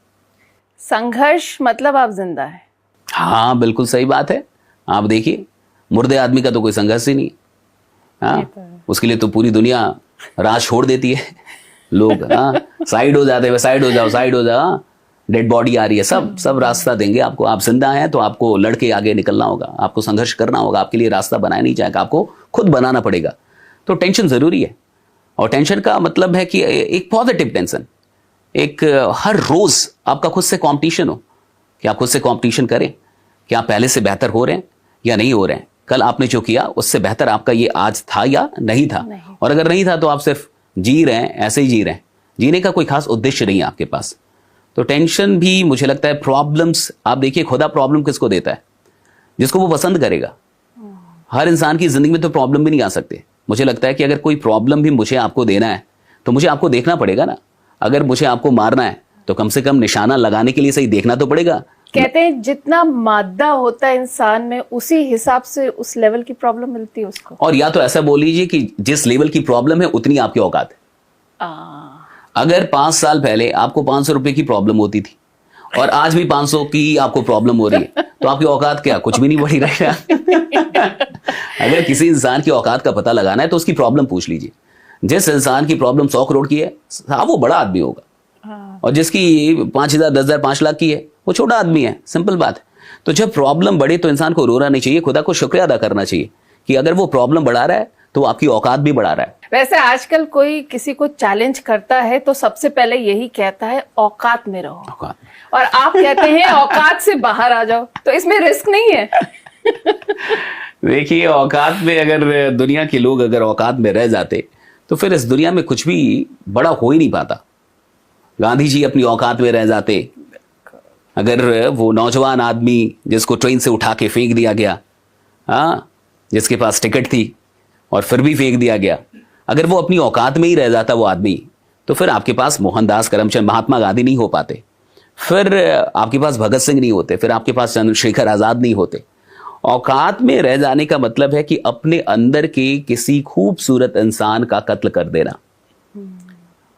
संघर्ष मतलब आप जिंदा है। हाँ, बिल्कुल सही बात है। आप देखिए, मुर्दे आदमी का तो कोई संघर्ष ही नहीं। हाँ, उसके लिए तो पूरी दुनिया राह छोड़ देती है। लोग साइड हो जाते हैं, साइड हो जाओ, साइड हो जाओ, डेड बॉडी आ रही है, सब रास्ता देंगे आपको। आप जिंदा हैं तो आपको लड़के आगे निकलना होगा, आपको संघर्ष करना होगा, आपके लिए रास्ता बनाया नहीं जाएगा, आपको खुद बनाना पड़ेगा। तो टेंशन जरूरी है। और टेंशन का मतलब है कि एक पॉजिटिव टेंशन, एक हर रोज आपका खुद से कॉम्पिटिशन हो कि आप खुद से कॉम्पिटिशन करें कि आप पहले से बेहतर हो रहे हैं या नहीं हो रहे हैं। कल आपने जो किया उससे बेहतर आपका ये आज था या नहीं था। और अगर नहीं था तो आप सिर्फ जी रहे हैं, ऐसे ही जी रहे हैं, जीने का कोई खास उद्देश्य नहीं है आपके पास। तो टेंशन भी मुझे लगता है, प्रॉब्लम्स, आप देखिए खुदा प्रॉब्लम किसको देता है? जिसको वो पसंद करेगा। हर इंसान की जिंदगी में तो प्रॉब्लम भी नहीं आ सकते। मुझे लगता है कि अगर कोई प्रॉब्लम भी मुझे आपको देना है तो मुझे आपको देखना पड़ेगा ना। अगर मुझे आपको मारना है तो कम से कम निशाना लगाने के लिए सही देखना तो पड़ेगा। कहते हैं जितना मादा होता है इंसान में, उसी हिसाब से उस लेवल की प्रॉब्लम मिलती है उसको। और या तो ऐसा बोल लीजिए कि जिस लेवल की प्रॉब्लम है उतनी आपकी औकात है। अगर 5 साल पहले आपको 500 रुपए की प्रॉब्लम होती थी और आज भी 500 की आपको प्रॉब्लम हो रही है, तो आपकी औकात क्या? कुछ भी नहीं बढ़ी रहेगा। अगर किसी इंसान की औकात का पता लगाना है तो उसकी प्रॉब्लम पूछ लीजिए। जिस इंसान की प्रॉब्लम 100 करोड़ की है, वो बड़ा आदमी होगा। और जिसकी 5,000, 10,000, 5 लाख की है, वो छोटा आदमी है। सिंपल बात है। तो जब प्रॉब्लम बढ़े तो इंसान को रोना नहीं चाहिए, खुदा को शुक्रिया अदा करना चाहिए कि अगर वो प्रॉब्लम बढ़ा रहा है तो आपकी औकात भी बढ़ा रहा है। वैसे आजकल कोई किसी को चैलेंज करता है तो सबसे पहले यही कहता है औकात में रहो। औकात। और आप कहते हैं औकात से बाहर आ जाओ, तो इसमें रिस्क नहीं है? देखिए, औकात में अगर दुनिया के लोग अगर औकात में रह जाते तो फिर इस दुनिया में कुछ भी बड़ा हो ही नहीं पाता। गांधी जी अपनी औकात में रह जाते, अगर वो नौजवान आदमी जिसको ट्रेन से उठा के फेंक दिया गया, जिसके पास टिकट थी और फिर भी फेंक दिया गया, अगर वो अपनी औकात में ही रह जाता वो आदमी, तो फिर आपके पास मोहनदास करमचंद, महात्मा गांधी नहीं हो पाते, फिर आपके पास भगत सिंह नहीं होते, फिर आपके पास चंद्रशेखर आजाद नहीं होते। औकात में रह जाने का मतलब है कि अपने अंदर के किसी खूबसूरत इंसान का कत्ल कर देना।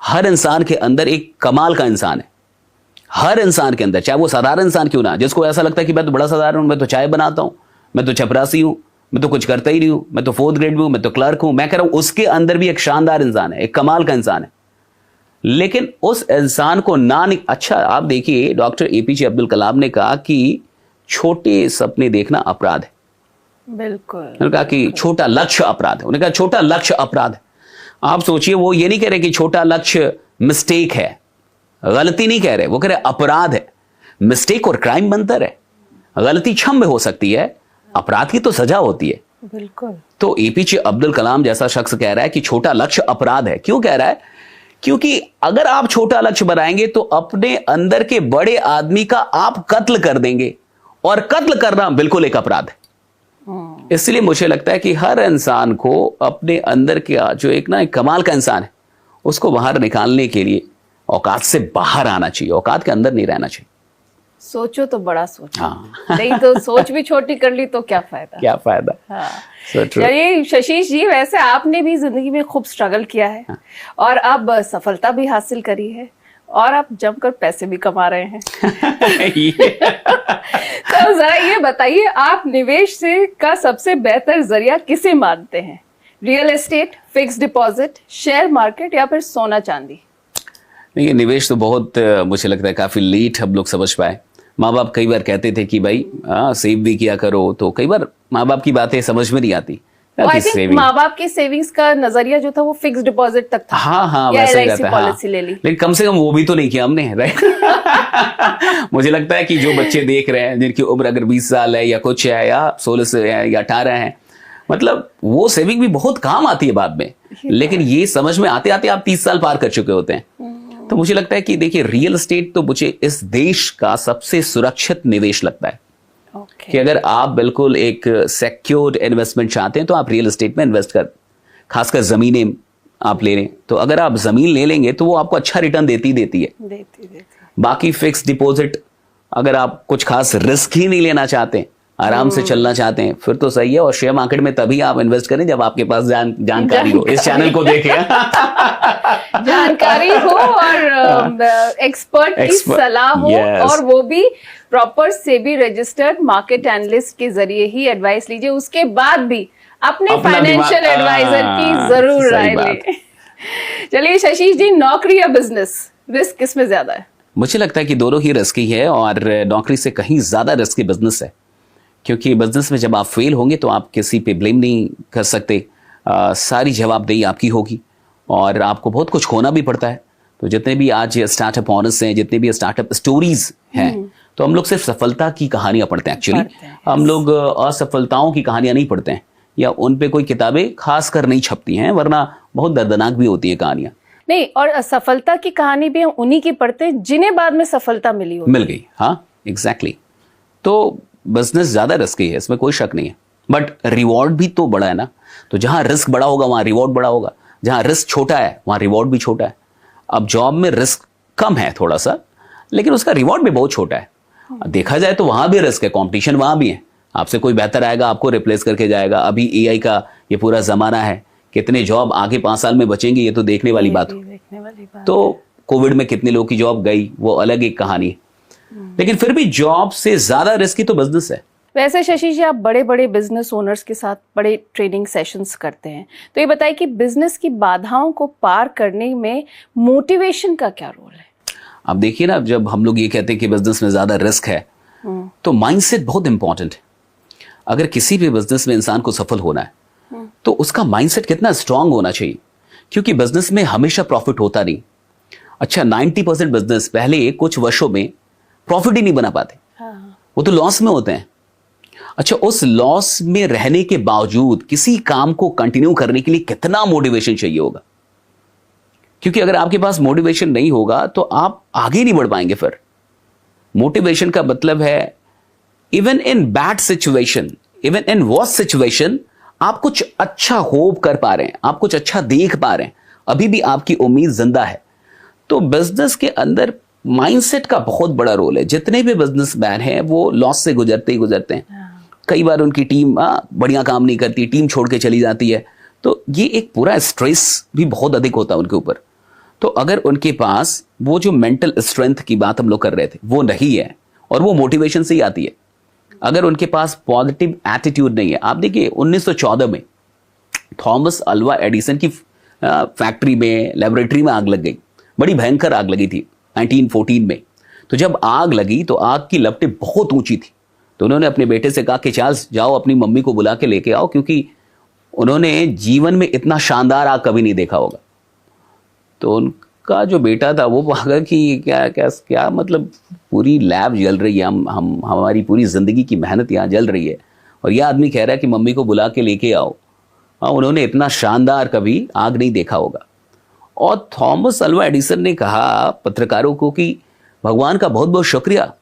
हर इंसान के अंदर एक कमाल का इंसान है, हर इंसान के अंदर, चाहे वो साधारण इंसान क्यों ना, जिसको ऐसा लगता है कि मैं तो बड़ा साधारण हूं, मैं तो चाय बनाता हूं, मैं तो चपरासी हूं, मैं तो कुछ करता ही नहीं हूं, मैं तो 4th ग्रेड में हूं, मैं तो क्लर्क हूं। मैं कह रहा हूं उसके अंदर भी एक शानदार इंसान है, एक कमाल का इंसान है, लेकिन उस इंसान को अच्छा आप देखिए, डॉक्टर एपीजे अब्दुल कलाम ने कहा कि छोटे सपने देखना अपराध है। बिल्कुल। उन्होंने कहा कि छोटा लक्ष्य अपराध है। उन्होंने कहा छोटा लक्ष्य अपराध है। आप सोचिए, वो ये नहीं कह रहे कि छोटा लक्ष्य मिस्टेक है, गलती नहीं कह रहे, वो कह रहे अपराध है। मिस्टेक और क्राइम में अंतर है। गलती क्षम्य हो सकती है, अपराध की तो सजा होती है। बिल्कुल। तो एपीजे अब्दुल कलाम जैसा शख्स कह रहा है कि छोटा लक्ष्य अपराध है। क्यों कह रहा है? क्योंकि अगर आप छोटा लक्ष्य बनाएंगे तो अपने अंदर के बड़े आदमी का आप कत्ल कर देंगे, और कत्ल करना बिल्कुल एक अपराध है। इसलिए मुझे लगता है कि हर इंसान को अपने अंदर के जो एक कमाल का इंसान है, उसको बाहर निकालने के लिए औकात से बाहर आना चाहिए, औकात के अंदर नहीं रहना चाहिए। सोचो तो बड़ा सोचो। हाँ। नहीं तो सोच भी छोटी कर ली तो क्या फायदा। क्या फायदा। हाँ। So true. चलिए शशीश जी, वैसे आपने भी जिंदगी में खूब स्ट्रगल किया है। हाँ। और अब सफलता भी हासिल करी है, और आप जमकर पैसे भी कमा रहे हैं। तो जरा ये बताइए, आप निवेश से का सबसे बेहतर जरिया किसे मानते हैं? Real estate, fix deposit, share market, या फिर सोना चांदी? देखिए, निवेश तो बहुत मुझे लगता है काफी लेट हम लोग समझ पाए। माँ बाप कई बार कहते थे कि भाई सेव भी किया करो, तो कई बार माँ बाप की बातें समझ में नहीं आती। आई थिंक माँ बाप की सेविंग्स का नजरिया जो था वो फिक्स डिपॉजिट तक था। हाँ, या वैसा ही LIC रहता है। पॉलिसी ले ली। लेकिन कम से कम वो भी तो नहीं किया हमने, राइट। मुझे लगता है कि जो बच्चे देख रहे हैं, जिनकी उम्र अगर 20 साल है या कुछ है, या 16 से है या 18 है, मतलब वो सेविंग भी बहुत काम आती है बाद में, लेकिन ये समझ में आते आते आप 30 साल पार कर चुके होते हैं। तो मुझे लगता है कि देखिए, रियल एस्टेट तो मुझे इस देश का सबसे सुरक्षित निवेश लगता है। कि अगर आप बिल्कुल एक सिक्योर्ड इन्वेस्टमेंट चाहते हैं तो आप रियल एस्टेट में इन्वेस्ट कर, खासकर जमीनें आप ले लें, तो अगर आप जमीन ले लेंगे तो वो आपको अच्छा रिटर्न देती है। बाकी फिक्स डिपॉजिट, अगर आप कुछ खास रिस्क ही नहीं लेना चाहते, आराम से चलना चाहते हैं, फिर तो सही है। और शेयर मार्केट में तभी आप इन्वेस्ट करें जब आपके पास जानकारी हो। इस चैनल को देखें। जानकारी हो और एक्सपर्ट की सलाह हो। Yes. और वो भी proper SEBI registered market analyst के जरिए ही एडवाइस लीजिए। उसके बाद भी अपने फाइनेंशियल एडवाइजर की जरूर राय लें। चलिए शशीश जी, नौकरी या बिजनेस, रिस्क किसमें ज्यादा है? मुझे लगता है कि दोनों ही रिस्की है, और नौकरी से कहीं ज्यादा रिस्की बिजनेस है। क्योंकि बिजनेस में जब आप फेल होंगे तो आप किसी पे ब्लेम नहीं कर सकते, सारी जवाबदेही आपकी होगी, और आपको बहुत कुछ खोना भी पड़ता है। तो जितने भी आज स्टार्टअप ऑनर्स हैं, जितने भी स्टार्टअप स्टोरीज हैं, तो हम लोग सिर्फ सफलता की कहानियां पढ़ते हैं। एक्चुअली हम लोग असफलताओं की कहानियां नहीं पढ़ते हैं, या उन पे कोई किताबें खास कर नहीं छपती हैं, वरना बहुत दर्दनाक भी होती है कहानियां। नहीं, और असफलता की कहानी भी हम उन्हीं की पढ़ते हैं जिन्हें बाद में सफलता मिल गई। हाँ, एग्जैक्टली। तो बिजनेस ज्यादा रिस्की है, इसमें कोई शक नहीं है, बट रिवॉर्ड भी तो बड़ा है ना। तो जहां रिस्क बड़ा होगा वहां रिवॉर्ड बड़ा होगा, जहां रिस्क छोटा है वहां रिवॉर्ड भी छोटा है। अब जॉब में रिस्क कम है थोड़ा सा, लेकिन उसका रिवॉर्ड भी बहुत छोटा है। देखा जाए तो वहां भी रिस्क है, कंपटीशन वहां भी है। आपसे कोई बेहतर आएगा, आपको रिप्लेस करके जाएगा। अभी AI का ये पूरा जमाना है, कितने जॉब आगे 5 साल में बचेंगे, ये तो देखने वाली बात हो। तो कोविड में कितने लोगों की जॉब गई, वो अलग एक कहानी है। लेकिन फिर भी जॉब से ज्यादा रिस्की तो बिजनेस है। वैसे शशि जी, आप बड़े बड़े बिजनेस ओनर्स के साथ बड़े ट्रेनिंग सेशंस करते हैं, तो ये बताइए कि बिजनेस की बाधाओं को पार करने में मोटिवेशन का क्या रोल है? अब देखिए ना, जब हम लोग ये कहते हैं कि बिजनेस में ज्यादा रिस्क है, तो माइंडसेट बहुत इंपॉर्टेंट है। अगर किसी भी बिजनेस में इंसान को सफल होना है तो उसका माइंडसेट कितना स्ट्रांग होना चाहिए, क्योंकि बिजनेस में हमेशा प्रॉफिट होता नहीं। अच्छा, 90% बिजनेस पहले कुछ वर्षों में प्रॉफिट ही नहीं बना पाते, वो तो लॉस में होते हैं। अच्छा, उस लॉस में रहने के बावजूद किसी काम को कंटिन्यू करने के लिए कितना मोटिवेशन चाहिए होगा, क्योंकि अगर आपके पास मोटिवेशन नहीं होगा तो आप आगे नहीं बढ़ पाएंगे। फिर मोटिवेशन का मतलब है even in bad situation, even in worst situation, आप कुछ अच्छा होप कर पा रहे हैं, आप कुछ अच्छा देख पा रहे हैं, अभी भी आपकी उम्मीद जिंदा है। तो बिजनेस के अंदर माइंडसेट का बहुत बड़ा रोल है। जितने भी बिजनेसमैन हैं वो लॉस से गुजरते ही गुजरते हैं। कई बार उनकी टीम बढ़िया काम नहीं करती, टीम छोड़ के चली जाती है, तो ये एक पूरा स्ट्रेस भी बहुत अधिक होता है उनके ऊपर। तो अगर उनके पास वो जो मेंटल स्ट्रेंथ की बात हम लोग कर रहे थे वो नहीं है, और वो मोटिवेशन से ही आती है। अगर उनके पास पॉजिटिव एटीट्यूड नहीं है, आप देखिए 1914 में थॉमस अल्वा एडिसन की फैक्ट्री में, लेबोरेटरी में आग लग गई, बड़ी भयंकर आग लगी थी 1914 में। तो जब आग लगी तो आग की लपटें बहुत ऊंची थी, तो उन्होंने अपने बेटे से कहा कि चार्ल्स जाओ अपनी मम्मी को बुला के लेके आओ, क्योंकि उन्होंने जीवन में इतना शानदार आग कभी नहीं देखा होगा। तो उनका जो बेटा था वो भागा कि क्या क्या क्या मतलब पूरी लैब जल रही है, हम हमारी पूरी जिंदगी की मेहनत यहाँ जल रही है, और यह आदमी कह रहा है कि मम्मी को बुला के लेके आओ। उन्होंने इतना शानदार कभी आग नहीं देखा होगा। और थॉमस अल्वा एडिसन ने कहा पत्रकारों को कि भगवान का बहुत बहुत शुक्रिया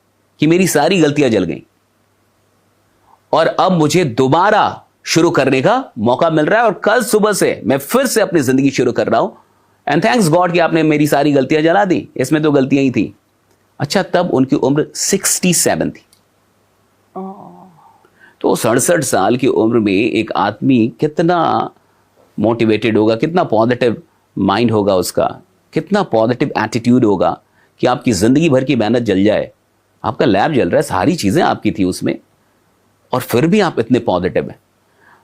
कि मेरी सारी गलतियां जल गई और अब मुझे दोबारा शुरू करने का मौका मिल रहा है, और कल सुबह से मैं फिर से अपनी जिंदगी शुरू कर रहा हूं। एंड थैंक्स गॉड कि आपने मेरी सारी गलतियां जला दी, इसमें तो गलतियां ही थी। अच्छा, तब उनकी उम्र 67 थी। तो 67 साल की उम्र में एक आदमी कितना मोटिवेटेड होगा, कितना पॉजिटिव माइंड होगा उसका, कितना पॉजिटिव एटीट्यूड होगा कि आपकी जिंदगी भर की मेहनत जल जाए, आपका लैब जल रहा है, सारी चीजें आपकी थी उसमें, और फिर भी आप इतने पॉजिटिव हैं।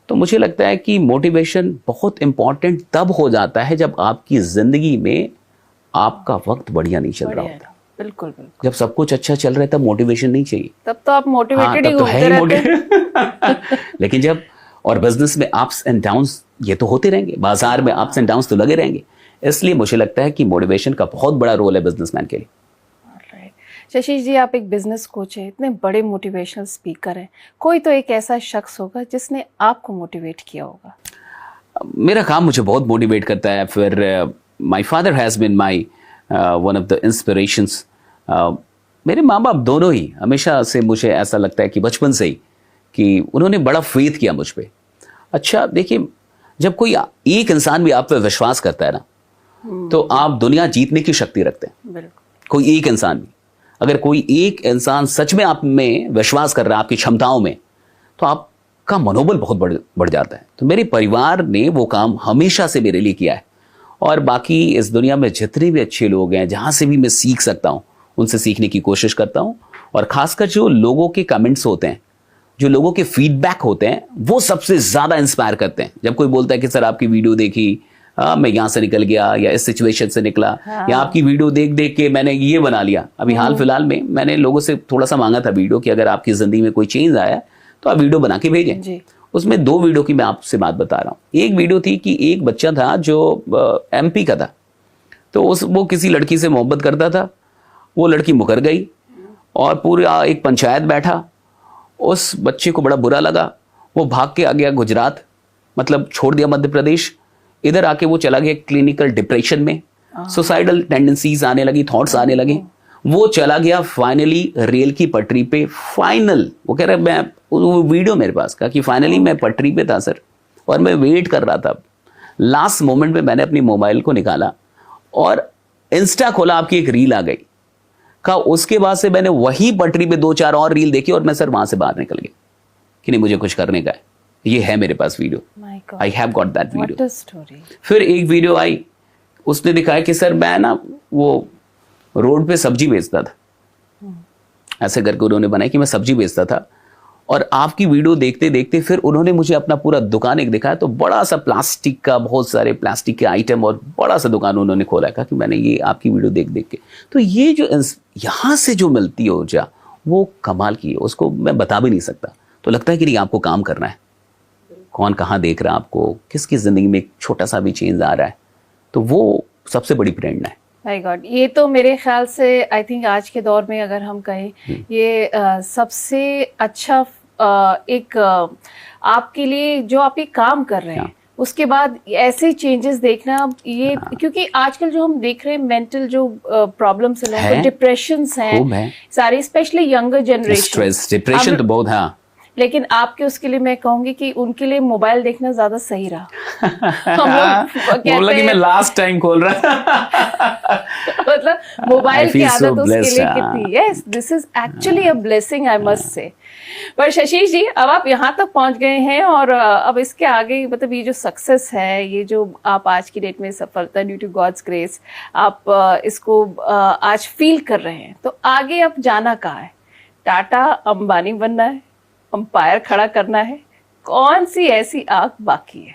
तो मुझे लगता है कि मोटिवेशन बहुत इंपॉर्टेंट तब हो जाता है जब आपकी जिंदगी में आपका वक्त बढ़िया नहीं चल रहा होता। बिल्कुल बिल्कुल। जब सब कुछ अच्छा चल रहा है तब मोटिवेशन नहीं चाहिए, तब तो आप मोटिवेटेड ही तब तो है घूमते ही रहते हैं। लेकिन जब, और बिजनेस में अप्स एंड डाउन्स ये तो होते रहेंगे, बाजार में अप्स एंड डाउन्स तो लगे रहेंगे, इसलिए मुझे लगता है कि मोटिवेशन का बहुत बड़ा रोल है बिजनेसमैन के लिए। शशि जी, आप एक बिजनेस कोच हैं, इतने बड़े मोटिवेशनल स्पीकर हैं, कोई तो एक ऐसा शख्स होगा जिसने आपको मोटिवेट किया होगा। मेरा काम मुझे बहुत मोटिवेट करता है। फिर my father has been my one of the inspirations. मेरे माँ बाप दोनों ही हमेशा से, मुझे ऐसा लगता है कि बचपन से ही, कि उन्होंने बड़ा फेथ किया मुझ पे। अच्छा देखिए, जब कोई एक इंसान भी आप पे विश्वास करता है ना, तो आप दुनिया जीतने की शक्ति रखते हैं। बिल्कुल। कोई एक इंसान भी, अगर कोई एक इंसान सच में आप में विश्वास कर रहा है, आपकी क्षमताओं में, तो आपका मनोबल बहुत बढ़ जाता है। तो मेरे परिवार ने वो काम हमेशा से मेरे लिए किया है, और बाकी इस दुनिया में जितने भी अच्छे लोग हैं, जहां से भी मैं सीख सकता हूं, उनसे सीखने की कोशिश करता हूं। और खासकर जो लोगों के कमेंट्स होते हैं, जो लोगों के फीडबैक होते हैं, वो सबसे ज्यादा इंस्पायर करते हैं। जब कोई बोलता है कि सर आपकी वीडियो देखी, मैं यहाँ से निकल गया, या इस सिचुएशन से निकला, या आपकी वीडियो देख देख के मैंने ये बना लिया। अभी हाल फिलहाल में मैंने लोगों से थोड़ा सा मांगा था वीडियो, कि अगर आपकी जिंदगी में कोई चेंज आया तो आप वीडियो बना के भेजें। उसमें 2 वीडियो की मैं आपसे बात बता रहा हूँ। एक वीडियो थी कि एक बच्चा था जो MP का था, तो वो किसी लड़की से मोहब्बत करता था, वो लड़की मुकर गई, और पूरा एक पंचायत बैठा, उस बच्चे को बड़ा बुरा लगा, वो भाग के आ गया गुजरात, मतलब छोड़ दिया मध्य प्रदेश, इधर आके वो चला गया क्लिनिकल डिप्रेशन में, सुसाइडल टेंडेंसीज आने लगी, थॉट्स आने लगे। वो चला गया फाइनली रेल की पटरी पे। फाइनल वो कह रहा है, मैं, वो वीडियो मेरे पास का, कि फाइनली मैं पटरी पे था सर, और मैं वेट कर रहा था। लास्ट मोमेंट में मैंने अपनी मोबाइल को निकाला और इंस्टा खोला, आपकी एक रील आ गई का। उसके बाद से मैंने वही पटरी पे 2-4 और रील देखी, और मैं सर वहां से बाहर निकल गया कि नहीं, मुझे कुछ करने का है। ये है मेरे पास video, I have got that video. फिर एक वीडियो आई, उसने दिखाया कि सर मैं ना वो रोड पे सब्जी बेचता था, ऐसे करके उन्होंने बनाया कि मैं सब्जी बेचता था। और आपकी वीडियो देखते देखते फिर उन्होंने मुझे अपना पूरा दुकान एक दिखाया, तो बड़ा सा प्लास्टिक का, बहुत सारे प्लास्टिक के आइटम, और बड़ा सा दुकान उन्होंने खोला। कहा कि मैंने ये आपकी वीडियो देख देख के, तो ये जो यहाँ से जो मिलती है ऊर्जा, वो कमाल की है, उसको मैं बता भी नहीं सकता। तो लगता है कि नहीं, आपको काम करना है, कौन कहाँ देख रहा है आपको, किसकी जिंदगी में एक छोटा सा भी चेंज आ रहा है, तो वो सबसे बड़ी प्रेरणा है। माय गॉड, ये तो मेरे ख्याल से आई थिंक आज के दौर में अगर हम कहें, ये सबसे अच्छा एक आपके लिए जो आप ये काम कर रहे हैं, उसके बाद ऐसे चेंजेस देखना, ये क्योंकि आजकल जो हम देख रहे हैं मेंटल जो प्रॉब्लम्स हैं, डिप्रेशंस हैं सारे, specially younger generation, stress, depression तो बहुत। हाँ, लेकिन आपके उसके लिए मैं कहूंगी कि उनके लिए मोबाइल देखना ज्यादा सही रहा। हम लोग बोला कि मैं लास्ट टाइम खोल रहा मतलब मोबाइल की आदत उसके लिए कितनी, yes this is actually a blessing, I must से। पर शशि जी, अब आप यहाँ तक पहुंच गए हैं, और अब इसके आगे मतलब ये जो सक्सेस है, ये जो आप आज की डेट में सफलता, ड्यू टू गॉड्स ग्रेस, आप इसको आज फील कर रहे हैं, तो आगे अब जाना कहाँ है? टाटा अंबानी बनना है, अंपायर खड़ा करना है? कौन सी ऐसी आग बाकी है?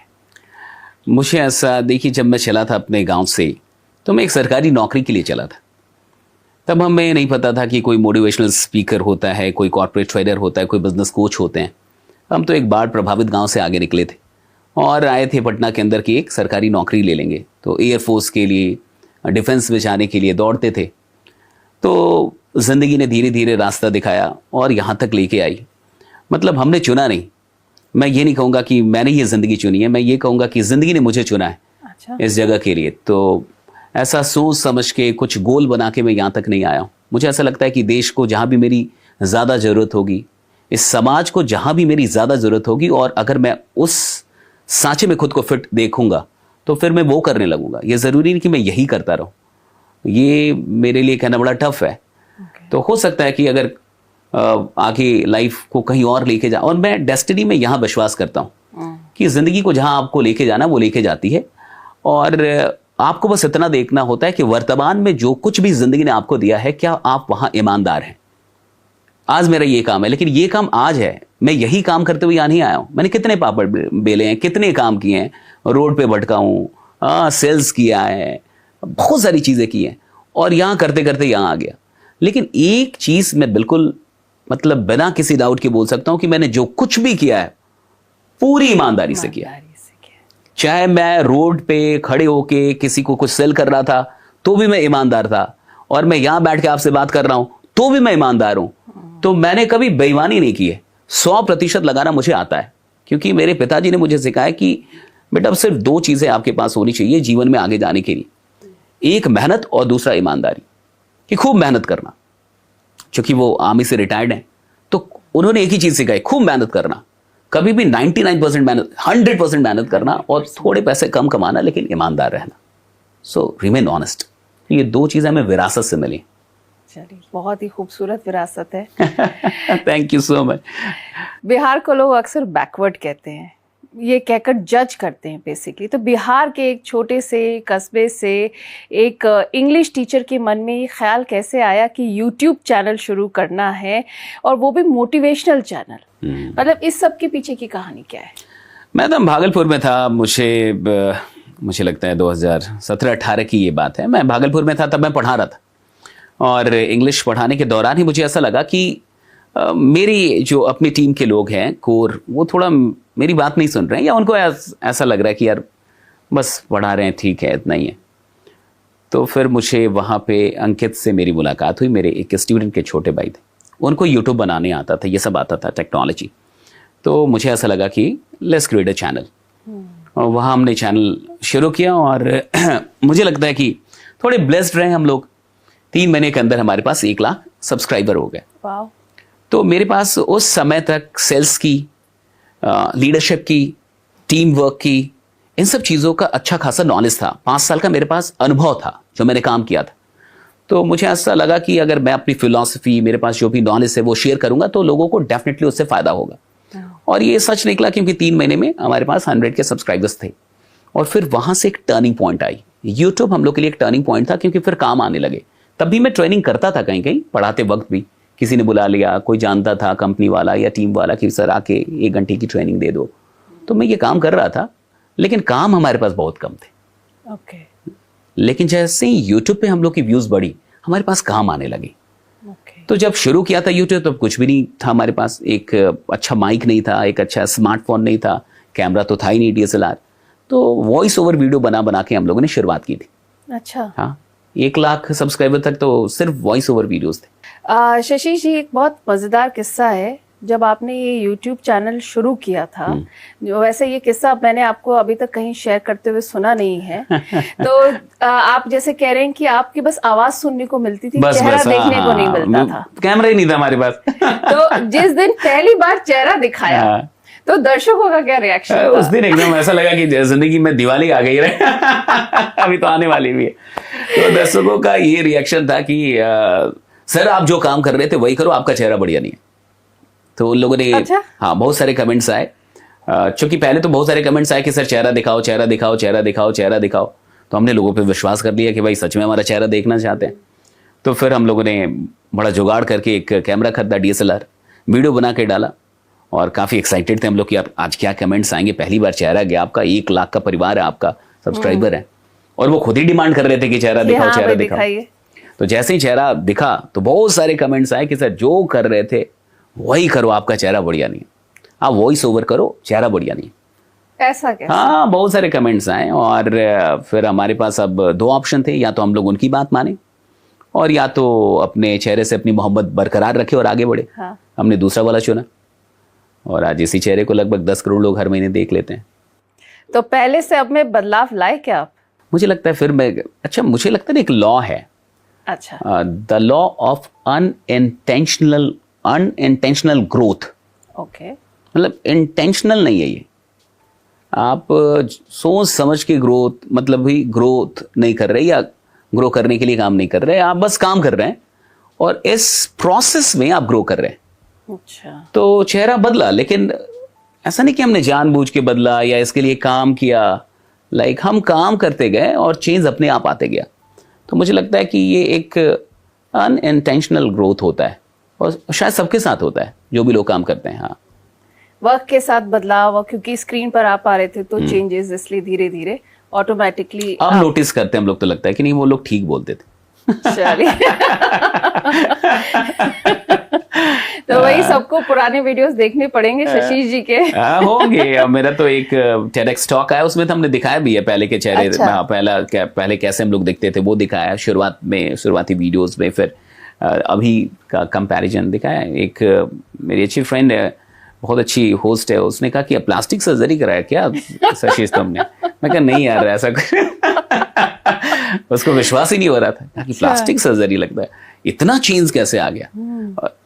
मुझे ऐसा, देखिए, जब मैं चला था अपने गांव से तो मैं एक सरकारी नौकरी के लिए चला था। तब हमें नहीं पता था कि कोई मोटिवेशनल स्पीकर होता है, कोई कॉर्पोरेट ट्रेडर होता है, कोई बिजनेस कोच होते हैं। हम तो एक बाढ़ प्रभावित गांव से आगे निकले थे और आए थे पटना के अंदर की एक सरकारी नौकरी ले लेंगे। तो एयरफोर्स के लिए, डिफेंस में जाने के लिए दौड़ते थे। तो ज़िंदगी ने धीरे धीरे रास्ता दिखाया और यहाँ तक लेके आई। मतलब हमने चुना नहीं, मैं ये नहीं कहूँगा कि मैंने ये ज़िंदगी चुनी है, मैं ये कहूँगा कि ज़िंदगी ने मुझे चुना है। अच्छा। इस जगह के लिए। तो ऐसा सोच समझ के कुछ गोल बना के मैं यहाँ तक नहीं आया हूँ। मुझे ऐसा लगता है कि देश को जहाँ भी मेरी ज़्यादा ज़रूरत होगी, इस समाज को जहाँ भी मेरी ज़्यादा ज़रूरत होगी, और अगर मैं उस सांचे में खुद को फिट देखूंगा तो फिर मैं वो करने लगूंगा। ये ज़रूरी नहीं कि मैं यही करता रहूँ, ये मेरे लिए कहना बड़ा टफ है। तो हो सकता है कि अगर आगे लाइफ को कहीं और लेके जा, और मैं डेस्टिनी में यहाँ विश्वास करता हूँ कि ज़िंदगी को जहाँ आपको लेके जाना वो लेके जाती है, और आपको बस इतना देखना होता है कि वर्तमान में जो कुछ भी ज़िंदगी ने आपको दिया है, क्या आप वहाँ ईमानदार हैं। आज मेरा ये काम है, लेकिन ये काम आज है, मैं यही काम करते हुए यहाँ नहीं आया हूँ। मैंने कितने पापड़ बेले हैं, कितने काम किए हैं, रोड पे भटका हूँ, सेल्स किया है, बहुत सारी चीज़ें की हैं, और यहाँ करते करते यहाँ आ गया। लेकिन एक चीज़ मैं बिल्कुल, मतलब बिना किसी डाउट के बोल सकता हूँ कि मैंने जो कुछ भी किया है पूरी ईमानदारी से किया। चाहे मैं रोड पे खड़े होके किसी को कुछ सेल कर रहा था तो भी मैं ईमानदार था, और मैं यहां बैठ के आपसे बात कर रहा हूं तो भी मैं ईमानदार हूं। तो मैंने कभी बेईमानी नहीं की है। 100% लगाना मुझे आता है, क्योंकि मेरे पिताजी ने मुझे सिखाया कि बेटा अब सिर्फ 2 चीजें आपके पास होनी चाहिए जीवन में आगे जाने के लिए, एक मेहनत और दूसरा ईमानदारी। कि खूब मेहनत करना, क्योंकि वो आर्मी से रिटायर्ड हैं, तो उन्होंने एक ही चीज सिखाई, खूब मेहनत करना। कभी भी 99% मेहनत, 100% मेहनत करना, और थोड़े पैसे कम कमाना, लेकिन ईमानदार रहना। सो रिमेन ऑनेस्ट। ये 2 चीजें हमें विरासत से मिली। चलिए, बहुत ही खूबसूरत विरासत है। Thank you so much. Bihar को लोग अक्सर बैकवर्ड कहते हैं, ये कहकर जज करते हैं बेसिकली। तो बिहार के एक छोटे से कस्बे से एक इंग्लिश टीचर के मन में ये ख्याल कैसे आया कि यूट्यूब चैनल शुरू करना है, और वो भी मोटिवेशनल चैनल? मतलब इस सब के पीछे की कहानी क्या है? मैं तो भागलपुर में था, मुझे लगता है 2017-18 की ये बात है। मैं भागलपुर में था, तब मैं पढ़ा रहा था, और इंग्लिश पढ़ाने के दौरान ही मुझे ऐसा लगा कि मेरी जो अपनी टीम के लोग हैं, कोर, वो थोड़ा मेरी बात नहीं सुन रहे हैं, या उनको ऐसा लग रहा है कि यार बस पढ़ा रहे हैं, ठीक है, इतना ही है। तो फिर मुझे वहाँ पे अंकित से मेरी मुलाकात हुई। मेरे एक स्टूडेंट के छोटे भाई थे, उनको यूट्यूब बनाने आता था, ये सब आता था, टेक्नोलॉजी। तो मुझे ऐसा लगा कि लेट्स क्रिएट अ चैनल, और वहाँ हमने चैनल शुरू किया। और मुझे लगता है कि थोड़े ब्लेस्ड रहे हम लोग। 3 महीने के अंदर हमारे पास 1 लाख सब्सक्राइबर हो गए। वाह। तो मेरे पास उस समय तक सेल्स की, लीडरशिप की, टीम वर्क की, इन सब चीज़ों का अच्छा खासा नॉलेज था। 5 साल का मेरे पास अनुभव था जो मैंने काम किया था। तो मुझे ऐसा लगा कि अगर मैं अपनी फिलॉसफी, मेरे पास जो भी नॉलेज है वो शेयर करूंगा तो लोगों को डेफिनेटली उससे फायदा होगा। और ये सच निकला, क्योंकि 3 महीने में हमारे पास 100 के सब्सक्राइबर्स थे। और फिर वहां से एक टर्निंग पॉइंट आई। यूट्यूब हम लोग के लिए एक टर्निंग पॉइंट था, क्योंकि फिर काम आने लगे। तब भी मैं ट्रेनिंग करता था, कहीं कहीं पढ़ाते वक्त भी किसी ने बुला लिया, कोई जानता था कंपनी वाला या टीम वाला कि सर आके 1 घंटे की ट्रेनिंग दे दो, तो मैं ये काम कर रहा था। लेकिन काम हमारे पास बहुत कम थे। ओके। लेकिन जैसे ही यूट्यूब पे हम लोग की व्यूज बढ़ी, हमारे पास काम आने लगे। तो जब शुरू किया था यूट्यूब, तब कुछ भी नहीं था हमारे पास। एक अच्छा माइक नहीं था, एक अच्छा स्मार्टफोन नहीं था, कैमरा तो था ही नहीं, DSLR। तो वॉइस ओवर वीडियो बना बना के हम लोगों ने शुरुआत की थी। अच्छा। हाँ, 1 लाख सब्सक्राइबर तक तो सिर्फ वॉइस ओवर वीडियोस थे। शशि जी, एक बहुत मजेदार किस्सा है। जब आपने ये YouTube चैनल शुरू किया था, जो वैसे ये किस्सा मैंने आपको अभी तक कहीं शेयर करते हुए सुना नहीं है। तो आप जैसे कह रहे हैं कि आपकी बस आवाज सुनने को मिलती थी, चेहरा देखने को नहीं मिलता था, कैमरा ही नहीं था हमारे पास। तो जिस दिन पहली बार चेहरा दिखाया, तो दर्शकों का क्या रिएक्शन था? उस दिन एकदम ऐसा लगा कि जिंदगी में दिवाली आ गई है। अभी तो आने वाली भी है। तो दर्शकों का ये रिएक्शन था कि सर आप जो काम कर रहे थे वही करो, आपका चेहरा बढ़िया नहीं है। तो उन लोगों ने, अच्छा? हाँ, बहुत सारे कमेंट्स आए। चूंकि पहले तो बहुत सारे कमेंट्स आए कि सर चेहरा दिखाओ, चेहरा दिखाओ, चेहरा दिखाओ, चेहरा दिखाओ। तो हमने लोगों पे विश्वास कर लिया कि भाई सच में हमारा चेहरा देखना चाहते हैं। तो फिर हम लोगों ने बड़ा जुगाड़ करके एक कैमरा खरीदा, DSLR, वीडियो बना के डाला, और काफ़ी एक्साइटेड थे हम लोग कि आप आज क्या कमेंट्स आएंगे। पहली बार चेहरा गया आपका, 1 लाख का परिवार है, आपका सब्सक्राइबर है, और वो खुद ही डिमांड कर रहे थे कि चेहरा दिखाओ, हाँ चेहरा भाई दिखाओ। दिखाइए। तो जैसे ही चेहरा दिखा तो बहुत सारे कमेंट्स आए कि सर जो कर रहे थे वही करो, आपका चेहरा बढ़िया नहीं है, आप वॉइस ओवर करो, चेहरा बढ़िया नहीं है। ऐसा कैसे? हाँ, बहुत सारे कमेंट्स आए, और फिर हमारे पास अब 2 ऑप्शन थे, या तो हम लोग उनकी बात माने और या तो अपने चेहरे से अपनी मोहब्बत बरकरार रखे और आगे बढ़े। हाँ। हमने दूसरा वाला चुना, और आज इसी चेहरे को लगभग 10 करोड़ लोग हर महीने देख लेते हैं। तो पहले से अब में बदलाव लाए क्या आप? मुझे लगता है फिर मैं, अच्छा मुझे लगता है एक लॉ है, अच्छा। The law of unintentional growth. Okay. मतलब इंटेंशनल नहीं है ये, आप सोच समझ के ग्रोथ, मतलब भी ग्रोथ नहीं कर रहे या ग्रो करने के लिए काम नहीं कर रहे, आप बस काम कर रहे हैं और इस प्रोसेस में आप ग्रो कर रहे हैं। अच्छा। तो चेहरा बदला, लेकिन ऐसा नहीं कि हमने जानबूझ के बदला या इसके लिए काम किया। लाइक हम काम करते गए और चेंज अपने आप आते गया। तो मुझे लगता है कि ये एक अनइंटेंशनल ग्रोथ होता है, और शायद सबके साथ होता है जो भी लोग काम करते हैं। हाँ, वक्त के साथ बदलाव, और क्योंकि स्क्रीन पर आप आ रहे थे तो चेंजेस, इसलिए धीरे धीरे ऑटोमेटिकली अब नोटिस करते हैं हम लोग, तो लगता है कि नहीं वो लोग ठीक बोलते थे। चलिए। तो वही सबको पुराने वीडियोस देखने पड़ेंगे शशि जी के। होंगे। अब मेरा तो एक TEDx टॉक आया, उसमें तो हमने दिखाया भी है पहले के चेहरे। अच्छा। पहले कैसे हम लोग दिखते थे वो दिखाया शुरुआती वीडियोस में। फिर अभी का कंपैरिजन दिखाया। एक मेरी अच्छी फ्रेंड है, बहुत अच्छी होस्ट है, उसने कहा कि प्लास्टिक सर्जरी कराया क्या शशि तुमने? मैं कहा नहीं यार ऐसा उसको विश्वास ही नहीं हो रहा था। कहा कि प्लास्टिक सर्जरी लगता है, इतना चेंज कैसे आ गया?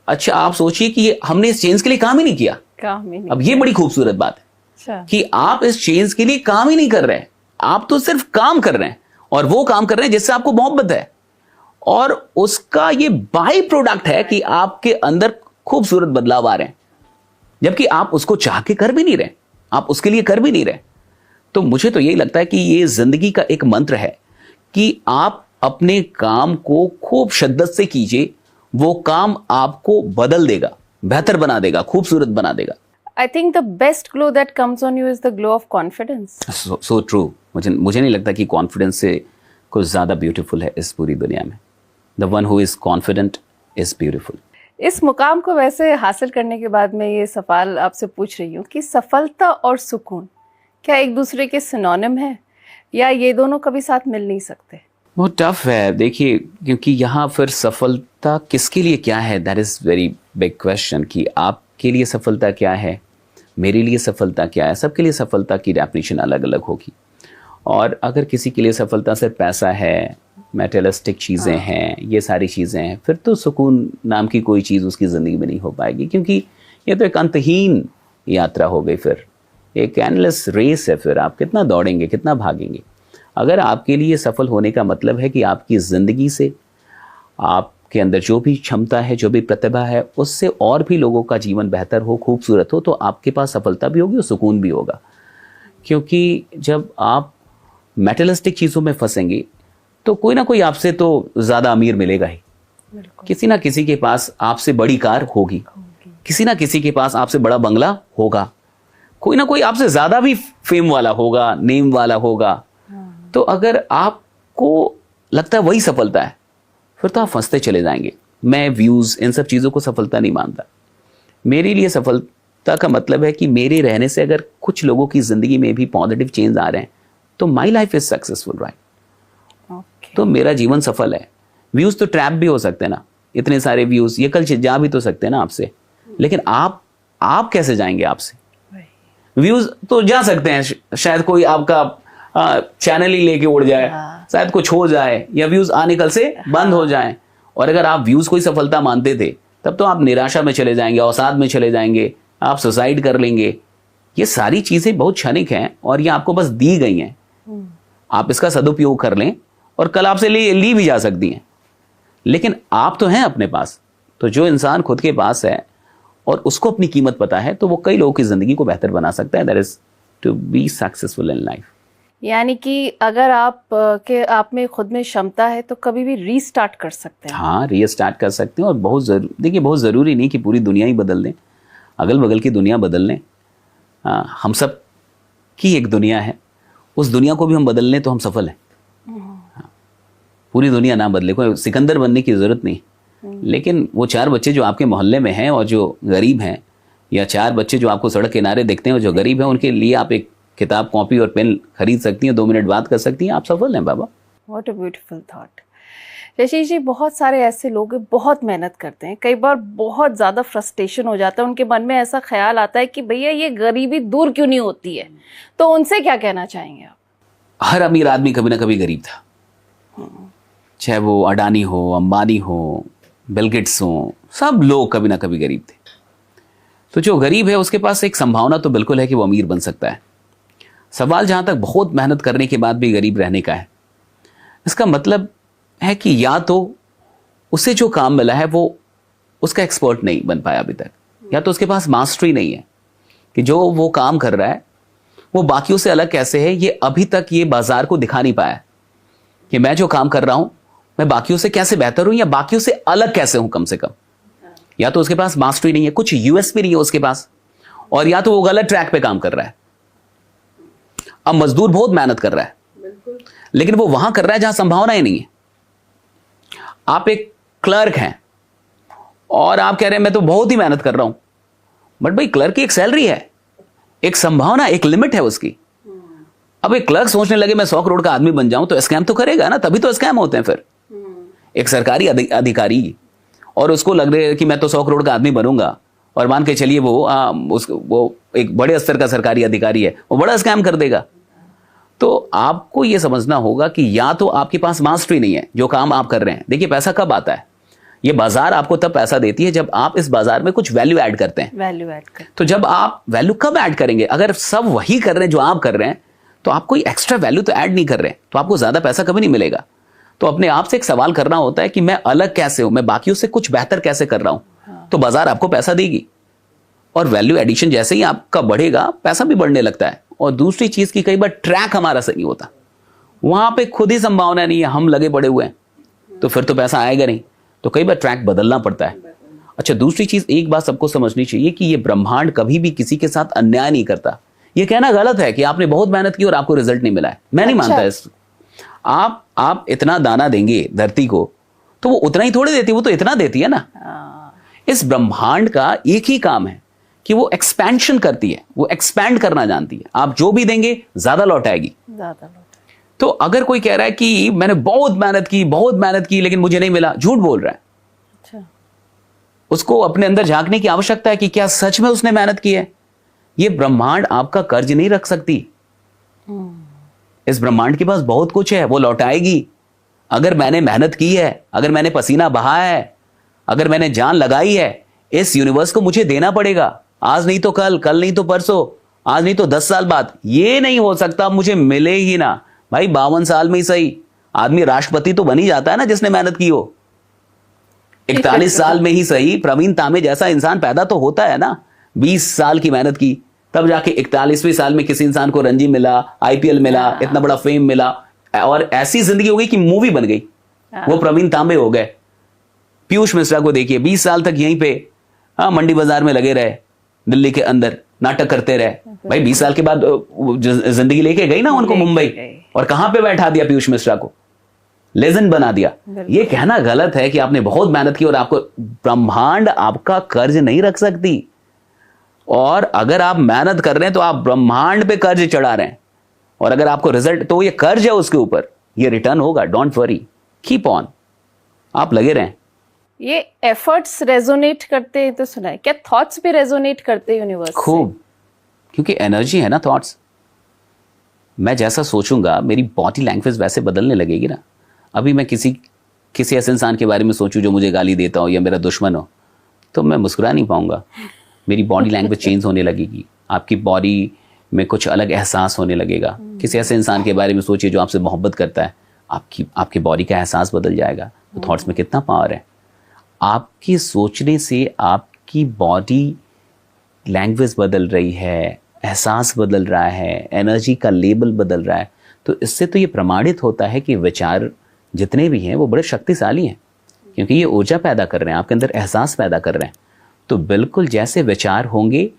अच्छा, आप सोचिए कि हमने इस चेंज के लिए काम ही नहीं किया। काम ही नहीं। अब ये बड़ी खूबसूरत बात है। अच्छा। कि आप इस चेंज के लिए काम ही नहीं कर रहे हैं, आप तो सिर्फ काम कर रहे हैं, और वो काम कर रहे हैं जिससे आपको मोहब्बत है, और उसका ये बाई प्रोडक्ट है कि आपके अंदर खूबसूरत बदलाव आ रहे हैं, जबकि आप उसको चाह के कर भी नहीं रहे, आप उसके लिए कर भी नहीं रहे। तो मुझे तो यही लगता है कि ये जिंदगी का एक मंत्र है कि आप अपने काम को खूब शिद्दत से कीजिए, वो काम आपको बदल देगा, बेहतर बना देगा, खूबसूरत बना देगा। I think the best glow that comes on you is the glow of confidence. So true. मुझे नहीं लगता कि कॉन्फिडेंस से कुछ ज्यादा ब्यूटीफुल है इस पूरी दुनिया में। The one who is confident is beautiful. इस मुकाम को वैसे हासिल करने के बाद मैं ये सवाल आपसे पूछ रही हूँ कि सफलता और सुकून क्या एक दूसरे के सिनोनिम है, या ये दोनों कभी साथ मिल नहीं सकते? बहुत टफ है, देखिए, क्योंकि यहाँ फिर सफलता किसके लिए क्या है, that is very big question. कि आपके लिए सफलता क्या है, मेरे लिए सफलता क्या है। सबके लिए सफलता की डेफिनेशन अलग अलग होगी। और अगर किसी के लिए सफलता सिर्फ पैसा है, मेटेरियलिस्टिक चीज़ें हैं, ये सारी चीज़ें हैं, फिर तो सुकून नाम की कोई चीज़ उसकी ज़िंदगी में नहीं हो पाएगी, क्योंकि ये तो एक अंतहीन यात्रा हो गई, फिर एक एंडलेस रेस है। फिर आप कितना दौड़ेंगे, कितना भागेंगे। अगर आपके लिए सफल होने का मतलब है कि आपकी ज़िंदगी से आपके अंदर जो भी क्षमता है, जो भी प्रतिभा है, उससे और भी लोगों का जीवन बेहतर हो, खूबसूरत हो, तो आपके पास सफलता भी होगी और सुकून भी होगा। क्योंकि जब आप मेटेरियलिस्टिक चीज़ों में फंसेंगे तो कोई ना कोई आपसे तो ज़्यादा अमीर मिलेगा ही। किसी ना किसी के पास आपसे बड़ी कार होगी, किसी ना किसी के पास आपसे बड़ा बंगला होगा, कोई ना कोई आपसे ज़्यादा भी फेम वाला होगा, नेम वाला होगा। तो अगर आपको लगता है वही सफलता है, फिर तो आप फंसते चले जाएंगे। मैं व्यूज़, इन सब चीज़ों को सफलता नहीं मानता। मेरे लिए सफलता का मतलब है कि मेरे रहने से अगर कुछ लोगों की ज़िंदगी में भी पॉजिटिव चेंज आ रहे हैं, तो my life is successful, right? तो मेरा जीवन सफल है। व्यूज तो ट्रैप भी हो सकते हैं ना, इतने सारे व्यूज, ये कल जा भी तो सकते हैं ना आपसे, लेकिन आप कैसे जाएंगे आपसे? व्यूज तो जा सकते हैं, शायद कोई आपका चैनल ही लेके उड़ जाए, शायद कुछ हो जाए, या व्यूज आने कल से बंद हो जाए। और अगर आप व्यूज कोई सफलता मानते थे, तब तो आप निराशा में चले जाएंगे, अवसाद में चले जाएंगे, आप सुसाइड कर लेंगे। ये सारी चीजें बहुत क्षणिक हैं और ये आपको बस दी गई हैं। आप इसका सदुपयोग कर लें और कल आपसे ली भी जा सकती हैं, लेकिन आप तो हैं अपने पास। तो जो इंसान खुद के पास है और उसको अपनी कीमत पता है, तो वो कई लोगों की जिंदगी को बेहतर बना सकता है। That is to be successful in life. यानी कि अगर आप में खुद में क्षमता है तो कभी भी रीस्टार्ट कर सकते हैं। हाँ, रीस्टार्ट कर सकते हैं। और बहुत ज़रूरी नहीं कि पूरी दुनिया ही बदल दें। अगल बगल की दुनिया बदल लें। हम सब की एक दुनिया है, उस दुनिया को भी हम बदल लें तो हम सफल हैं। पूरी दुनिया ना बदले, कोई सिकंदर बनने की जरूरत नहीं, लेकिन वो 4 बच्चे जो आपके मोहल्ले में हैं और जो गरीब हैं, या 4 बच्चे जो आपको सड़क किनारे दिखते हैं और जो गरीब हैं, उनके लिए आप एक किताब, कॉपी और पेन खरीद सकती हैं, 2 मिनट बात कर सकती हैं, आप सफल हैं बाबा। What a beautiful thought. Yashish ji, बहुत सारे ऐसे लोग हैं, बहुत मेहनत करते हैं, कई बार बहुत ज़्यादा फ्रस्ट्रेशन हो जाता है, उनके मन में ऐसा ख्याल आता है कि भैया ये गरीबी दूर क्यों नहीं होती है, तो उनसे क्या कहना चाहेंगे आप? हर अमीर आदमी कभी ना कभी गरीब था, चाहे वो अडानी हो, अंबानी हो, बिल गेट्स हो, सब लोग कभी ना कभी गरीब थे। तो जो गरीब है उसके पास एक संभावना तो बिल्कुल है कि वो अमीर बन सकता है। सवाल जहां तक बहुत मेहनत करने के बाद भी गरीब रहने का है, इसका मतलब है कि या तो उसे जो काम मिला है वो उसका एक्सपर्ट नहीं बन पाया अभी तक, या तो उसके पास मास्टरी नहीं है कि जो वो काम कर रहा है वो बाकियों से अलग कैसे है, ये अभी तक ये बाजार को दिखा नहीं पाया कि मैं जो काम कर रहा हूं मैं बाकियों से कैसे बेहतर हूं या बाकियों से अलग कैसे हूं कम से कम। या तो उसके पास मास्टरी नहीं है, कुछ यूएसपी नहीं है उसके पास, और या तो वो गलत ट्रैक पे काम कर रहा है। अब मजदूर बहुत मेहनत कर रहा है, लेकिन वो वहां कर रहा है जहां संभावना ही नहीं है। आप एक क्लर्क हैं और आप कह रहे हैं मैं तो बहुत ही मेहनत कर रहा हूं, बट भाई क्लर्क की एक सैलरी है, एक संभावना, एक लिमिट है उसकी। अब एक क्लर्क सोचने लगे मैं 100 करोड़ का आदमी बन जाऊं तो स्कैम तो करेगा ना, तभी तो स्कैम होते हैं फिर। एक सरकारी अधिकारी और उसको लग रहा है कि मैं तो 100 करोड़ का आदमी बनूंगा, और मान के चलिए वो एक बड़े स्तर का सरकारी अधिकारी है, वो बड़ा स्कैम कर देगा। तो आपको यह समझना होगा कि या तो आपके पास मास्टरी नहीं है जो काम आप कर रहे हैं। देखिए पैसा कब आता है, ये बाजार आपको तब पैसा देती है जब आप इस बाजार में कुछ वैल्यू ऐड करते हैं। वैल्यू ऐड कर, तो जब आप वैल्यू कब ऐड करेंगे, अगर सब वही कर रहे हैं जो आप कर रहे हैं तो आप कोई एक्स्ट्रा वैल्यू तो ऐड नहीं कर रहे, तो आपको ज्यादा पैसा कभी नहीं मिलेगा। तो अपने आप से एक सवाल करना होता है कि मैं अलग कैसे हूं, मैं बाकियों से कुछ बेहतर कैसे कर रहा हूं। तो बाजार आपको पैसा देगी, और वैल्यू एडिशन जैसे ही आपका बढ़ेगा पैसा भी बढ़ने लगता है। और दूसरी चीज की कई बार ट्रैक हमारा सही होता, वहां पे खुद ही संभावना नहीं है, हम लगे पड़े हुए हैं, तो फिर तो पैसा आएगा नहीं, तो कई बार ट्रैक बदलना पड़ता है। अच्छा, दूसरी चीज एक बात सबको समझनी चाहिए कि ये ब्रह्मांड कभी भी किसी के साथ अन्याय नहीं करता। ये कहना गलत है कि आपने बहुत मेहनत की और आपको रिजल्ट नहीं मिला है, मैं नहीं मानता इस। आप इतना दाना देंगे धरती को तो वो उतना ही थोड़े देती है, वो तो इतना देती है ना। इस ब्रह्मांड का एक ही काम है कि वो एक्सपेंशन करती है, वो एक्सपैंड करना जानती है। आप जो भी देंगे ज्यादा लौट आएगी। तो अगर कोई कह रहा है कि मैंने बहुत मेहनत की लेकिन मुझे नहीं मिला, झूठ बोल रहा है। अच्छा। उसको अपने अंदर झांकने की आवश्यकता है कि क्या सच में उसने मेहनत की है। ये ब्रह्मांड आपका कर्ज नहीं रख सकती। इस ब्रह्मांड के पास बहुत कुछ है, वो लौटाएगी। अगर मैंने मेहनत की है, अगर मैंने पसीना बहाया है, अगर मैंने जान लगाई है, इस यूनिवर्स को मुझे देना पड़ेगा। आज नहीं तो कल, कल नहीं तो परसों, आज नहीं तो 10 साल बाद। ये नहीं हो सकता मुझे मिले ही ना। भाई 52 साल में ही सही आदमी राष्ट्रपति तो बन ही जाता है ना जिसने मेहनत की हो। 41 साल में ही सही प्रवीण तांबे जैसा इंसान पैदा तो होता है ना। 20 साल की मेहनत की, तब जाके 41वें साल में किसी इंसान को रणजी मिला, आईपीएल मिला, इतना बड़ा फेम मिला, और ऐसी जिंदगी हो गई कि मूवी बन गई। वो प्रवीण तांबे हो गए। पीयूष मिश्रा को देखिए, 20 साल तक यहीं पे मंडी बाजार में लगे रहे, दिल्ली के अंदर नाटक करते रहे। भाई 20 साल के बाद जिंदगी लेके गई ना उनको मुंबई, और कहां पे बैठा दिया पीयूष मिश्रा को, लेजेंड बना दिया। ये कहना गलत है कि आपने बहुत मेहनत की और आपको, ब्रह्मांड आपका कर्ज नहीं रख सकती। और अगर आप मेहनत कर रहे हैं तो आप ब्रह्मांड पे कर्ज चढ़ा रहे हैं, और अगर आपको रिजल्ट, तो ये कर्ज है उसके ऊपर, ये रिटर्न होगा। डोंट वरी, कीप ऑन, आप लगे रहें। ये एफर्ट्स रेजोनेट करते हैं तो सुना है, क्या थॉट्स भी रेजोनेट करते हैं यूनिवर्स से? खूब, क्योंकि एनर्जी है ना थॉट्स। मैं जैसा सोचूंगा मेरी बॉडी लैंग्वेज वैसे बदलने लगेगी ना। अभी मैं किसी ऐसे इंसान के बारे में सोचूं जो मुझे गाली देता हो या मेरा दुश्मन हो, तो मैं मुस्कुरा नहीं पाऊंगा। मेरी बॉडी लैंग्वेज चेंज होने लगेगी, आपकी बॉडी में कुछ अलग एहसास होने लगेगा। किसी ऐसे इंसान के बारे में सोचिए जो आपसे मोहब्बत करता है, आपकी बॉडी का एहसास बदल जाएगा। तो थॉट्स में कितना पावर है। आपकी सोचने से आपकी बॉडी लैंग्वेज बदल रही है, एहसास बदल रहा है, एनर्जी का लेवल बदल रहा है। तो इससे तो ये प्रमाणित होता है कि विचार जितने भी हैं वो बड़े शक्तिशाली हैं, क्योंकि ये ऊर्जा पैदा कर रहे हैं, आपके अंदर एहसास पैदा कर रहे हैं। तो बिल्कुल जैसे विचार होंगे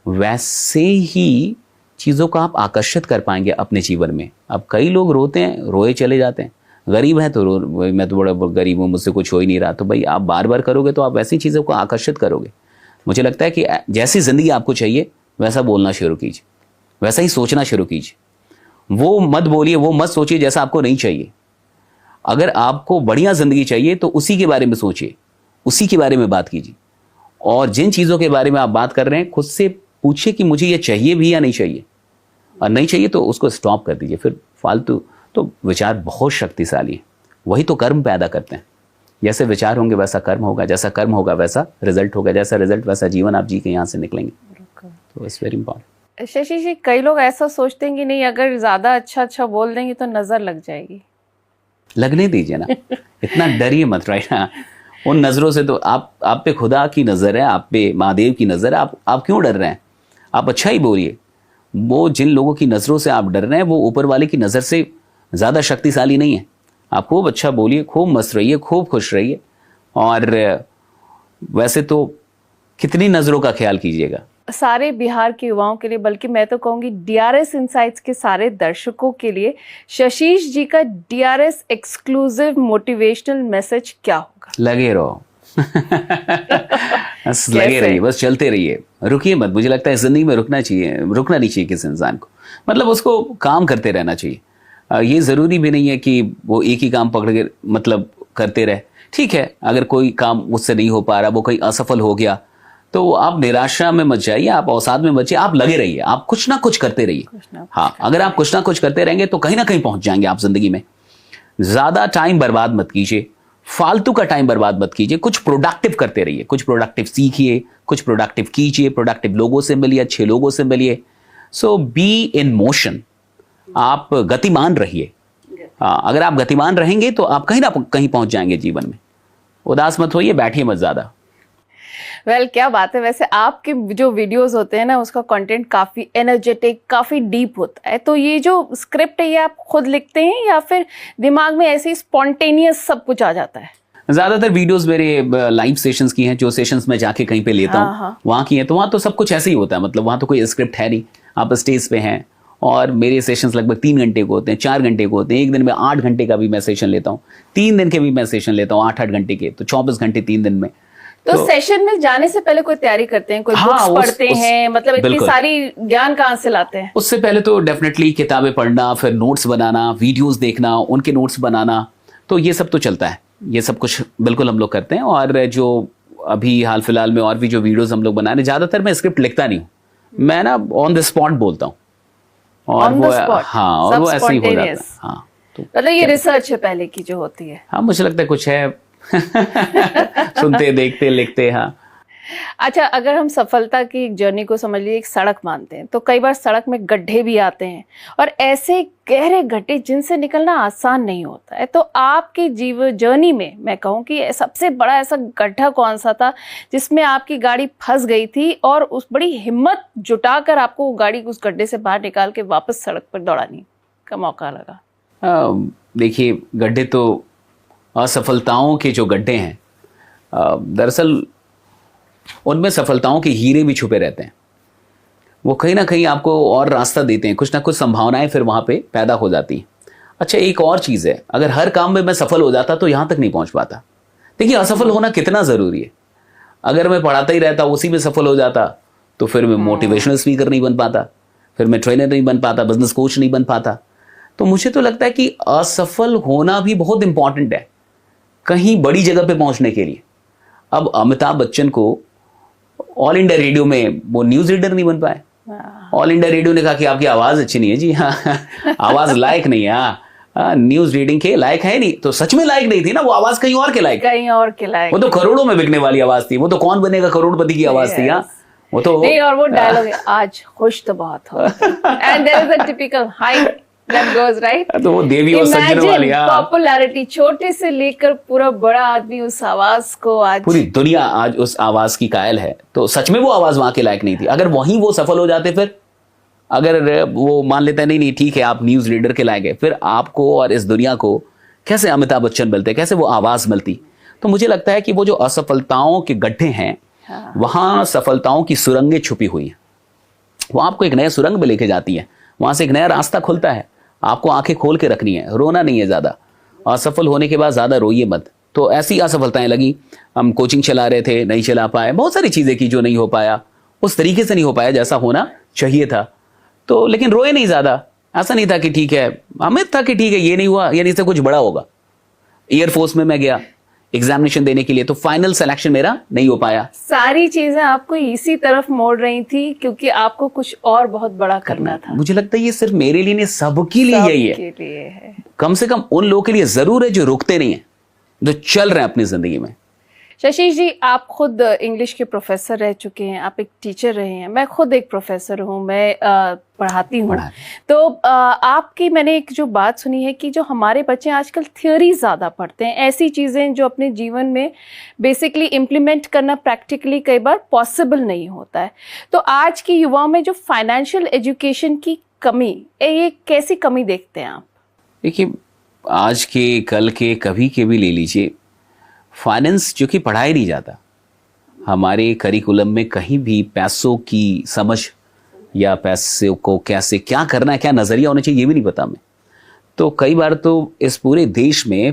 वैसे ही चीज़ों को आप आकर्षित कर पाएंगे अपने जीवन में। अब कई लोग रोते हैं, रोए चले जाते हैं, गरीब हैं तो मैं तो बड़ा गरीब हूँ, मुझसे कुछ हो ही नहीं रहा। तो भाई आप बार बार करोगे तो आप वैसी चीज़ों को आकर्षित करोगे। मुझे लगता है कि जैसी ज़िंदगी आपको चाहिए वैसा बोलना शुरू कीजिए, वैसा ही सोचना शुरू कीजिए। वो मत बोलिए, वो मत सोचिए जैसा आपको नहीं चाहिए। अगर आपको बढ़िया ज़िंदगी चाहिए तो उसी के बारे में सोचिए, उसी के बारे में बात कीजिए। और जिन चीज़ों के बारे में आप बात कर रहे हैं खुद से पूछिए कि मुझे ये चाहिए भी या नहीं चाहिए, और नहीं चाहिए तो उसको स्टॉप कर दीजिए। फिर फालतू तो विचार बहुत शक्तिशाली है, वही तो कर्म पैदा करते हैं। जैसे विचार होंगे वैसा कर्म होगा, जैसा कर्म होगा वैसा रिजल्ट होगा, जैसा रिजल्ट वैसा जीवन आप जी के यहाँ से निकलेंगे। तो इट्स वेरी इंपॉर्टेंट। शशि जी, कई लोग ऐसा सोचते हैं कि नहीं, अगर ज्यादा अच्छा बोल देंगे तो नजर लग जाएगी। लगने दीजिए ना, इतना डरिए मत, राइट। हाँ, उन नजरों से तो आप पे खुदा की नजर है, आप पे महादेव की नजर है, आप क्यों डर रहे हैं? आप अच्छा ही बोलिए। वो जिन लोगों की नजरों से आप डर रहे हैं वो ऊपर वाले की नजर से ज्यादा शक्तिशाली नहीं है। आप खूब अच्छा बोलिए, खूब मस्त रहिए, खूब खुश रहिए। और वैसे तो कितनी नजरों का ख्याल कीजिएगा। सारे बिहार के युवाओं के लिए, बल्कि मैं तो कहूंगी डीआरएस इनसाइट्स के सारे दर्शकों के लिए शशीश जी का डीआरएस एक्सक्लूसिव मोटिवेशनल मैसेज क्या होगा? लगे रहो बस लगे रहिए, बस चलते रहिए, रुकिए मत। मुझे लगता है जिंदगी में रुकना नहीं चाहिए किसी इंसान को। मतलब उसको काम करते रहना चाहिए। ये जरूरी भी नहीं है कि वो एक ही काम पकड़ के मतलब करते रहे। ठीक है, अगर कोई काम उससे नहीं हो पा रहा, वो कहीं असफल हो गया, तो आप निराशा में मत जाइए, आप अवसाद में मत जाइए, आप लगे रहिए, आप कुछ ना कुछ करते रहिए। हाँ, अगर आप कुछ ना कुछ करते रहेंगे तो कहीं ना कहीं पहुंच जाएंगे आप जिंदगी में। ज्यादा टाइम बर्बाद मत कीजिए, फालतू का टाइम बर्बाद मत कीजिए, कुछ प्रोडक्टिव करते रहिए, कुछ प्रोडक्टिव सीखिए, कुछ प्रोडक्टिव कीजिए, प्रोडक्टिव लोगों से मिलिए, अच्छे लोगों से मिलिए। सो बी इन मोशन, आप गतिमान रहिए। अगर आप गतिमान रहेंगे तो आप कहीं ना कहीं पहुंच जाएंगे जीवन में। उदास मत होइए, बैठिए मत ज्यादा। क्या बात है। वैसे आपके जो वीडियोस होते हैं ना, उसका कंटेंट काफी एनर्जेटिक, काफी डीप होता है। तो ये जो स्क्रिप्ट है ये आप खुद लिखते हैं या फिर दिमाग में ऐसे ही स्पॉन्टेनियस सब कुछ आ जाता है? ज्यादातर वीडियोस मेरे लाइव सेशंस की हैं, जो सेशंस मैं जाके कहीं पे लेता हूँ वहां की हैं। तो वहां तो सब कुछ ऐसे ही होता है, मतलब वहां तो कोई स्क्रिप्ट है नहीं। आप स्टेज पे हैं और मेरे सेशंस लगभग 3 घंटे को होते हैं, 4 घंटे को होते हैं। एक दिन में 8 घंटे का भी मैं सेशन लेता हूँ, 3 दिन के भी मैं सेशन लेता हूँ 8-8 घंटे के, तो 24 घंटे 3 दिन में। तो सेशन में जाने से पहले कोई तैयारी करते हैं, कोई बुक्स पढ़ते हैं, मतलब इतनी सारी ज्ञान कहाँ से लाते हैं? उससे पहले तो डेफिनेटली किताबें पढ़ना, फिर नोट्स बनाना, वीडियोस देखना, उनके नोट्स बनाना, तो ये सब तो चलता है। ये सब कुछ बिल्कुल हम लोग करते हैं। और जो अभी हाल फिलहाल में और भी जो वीडियोस हम लोग बना रहे हैं, ज्यादातर मैं स्क्रिप्ट लिखता नहीं हूँ, मैं ना ऑन द स्पॉट बोलता हूँ। और वो हाँ, और वो ऐसे ही हो जाता है। हाँ, तो मतलब ये रिसर्च है पहले की जो होती है। हाँ, मुझे लगता है कुछ है सुनते, देखते, लिखते। हाँ, अच्छा, अगर हम सफलता की एक जर्नी को समझ लीजिए एक सड़क मानते हैं, तो कई बार सड़क में गड्ढे भी आते हैं, और ऐसे गहरे गड्ढे जिनसे निकलना आसान नहीं होता है। तो आपकी जर्नी में मैं कहूँ कि सबसे बड़ा ऐसा गड्ढा कौन सा था जिसमें आपकी गाड़ी फंस गई थी और उस बड़ी हिम्मत जुटाकर आपको वो गाड़ी उस गड्ढे से बाहर निकाल के वापस सड़क पर दौड़ाने का मौका लगा? देखिए, गड्ढे तो असफलताओं के जो गड्ढे हैं, दरअसल उनमें सफलताओं के हीरे भी छुपे रहते हैं। वो कहीं ना कहीं आपको और रास्ता देते हैं, कुछ ना कुछ संभावनाएं फिर वहां पे पैदा हो जाती हैं। अच्छा, एक और चीज है, अगर हर काम में मैं सफल हो जाता तो यहां तक नहीं पहुंच पाता। देखिए, असफल होना कितना जरूरी है। अगर मैं पढ़ाता ही रहता, उसी में सफल हो जाता, तो फिर मैं मोटिवेशनल स्पीकर नहीं बन पाता, फिर मैं ट्रेनर नहीं बन पाता, बिजनेस कोच नहीं बन पाता। तो मुझे तो लगता है कि असफल होना भी बहुत इंपॉर्टेंट है कहीं बड़ी जगह पे पहुंचने के लिए। अब अमिताभ बच्चन को ऑल इंडिया रेडियो में वो न्यूज रीडर नहीं बन पाए। ऑल इंडिया रेडियो ने कहा कि आपकी आवाज अच्छी नहीं है जी, हाँ आवाज लायक नहीं है, हाँ न्यूज रीडिंग के लायक है नहीं। तो सच में लायक नहीं थी ना, वो आवाज कहीं और के लायक, कहीं और के लायक। वो तो करोड़ों में बिकने वाली आवाज थी, वो तो कौन बनेगा करोड़पति की आवाज थी। हाँ, वो तो नहीं, और वो डायलॉग है, आज खुश तो बहुत हो, and there is a typical high that goes right। तो वो देवी और सज्जनों वाली पॉपुलैरिटी, छोटे से लेकर पूरा बड़ा आदमी उस आवाज को, आज पूरी दुनिया आज उस आवाज की कायल है। तो सच में वो आवाज वहां के लायक नहीं थी। अगर वहीं वो सफल हो जाते, फिर अगर वो मान लेते हैं नहीं ठीक है आप न्यूज रीडर के लायक है, फिर आपको और इस दुनिया को कैसे अमिताभ बच्चन मिलते, कैसे वो आवाज मिलती? तो मुझे लगता है कि वो जो असफलताओं के गड्ढे हैं वहां सफलताओं की सुरंगें छुपी हुई हैं। वो आपको एक नया सुरंग में लेके जाती है, वहां से एक नया रास्ता खुलता है। आपको आंखें खोल के रखनी है, रोना नहीं है ज्यादा। असफल होने के बाद ज्यादा रोइए मत। तो ऐसी असफलताएं लगी, हम कोचिंग चला रहे थे, नहीं चला पाए, बहुत सारी चीजें की जो नहीं हो पाया, उस तरीके से नहीं हो पाया जैसा होना चाहिए था। तो लेकिन रोए नहीं ज्यादा, ऐसा नहीं था कि ठीक है, हमें था कि ठीक है ये नहीं हुआ, यानी से कुछ बड़ा होगा। एयरफोर्स में मैं गया एग्जामिनेशन देने के लिए, तो फाइनल सिलेक्शन मेरा नहीं हो पाया। सारी चीजें आपको इसी तरफ मोड़ रही थी क्योंकि आपको कुछ और बहुत बड़ा करना था। मुझे लगता है ये सिर्फ मेरे लिए नहीं, सबके लिए यही है। सबके लिए है। कम से कम उन लोगों के लिए जरूर है जो रुकते नहीं है, जो चल रहे हैं अपनी जिंदगी में। शशि जी, आप खुद इंग्लिश के प्रोफेसर रह चुके हैं, आप एक टीचर रहे हैं, मैं खुद एक प्रोफेसर हूँ, मैं पढ़ाती हूँ। तो आपकी मैंने एक जो बात सुनी है कि जो हमारे बच्चे आजकल थ्योरी ज़्यादा पढ़ते हैं, ऐसी चीज़ें जो अपने जीवन में बेसिकली इम्प्लीमेंट करना प्रैक्टिकली कई बार पॉसिबल नहीं होता है। तो आज की युवाओं में जो फाइनेंशियल एजुकेशन की कमी है, ये कैसी कमी देखते हैं आप? देखिए, आज के, कल के, कभी के भी ले लीजिए, फाइनेंस जो कि पढ़ाया नहीं जाता हमारे करिकुलम में, कहीं भी पैसों की समझ या पैसे को कैसे क्या करना है, क्या नजरिया होना चाहिए, ये भी नहीं पता हमें। तो कई बार तो इस पूरे देश में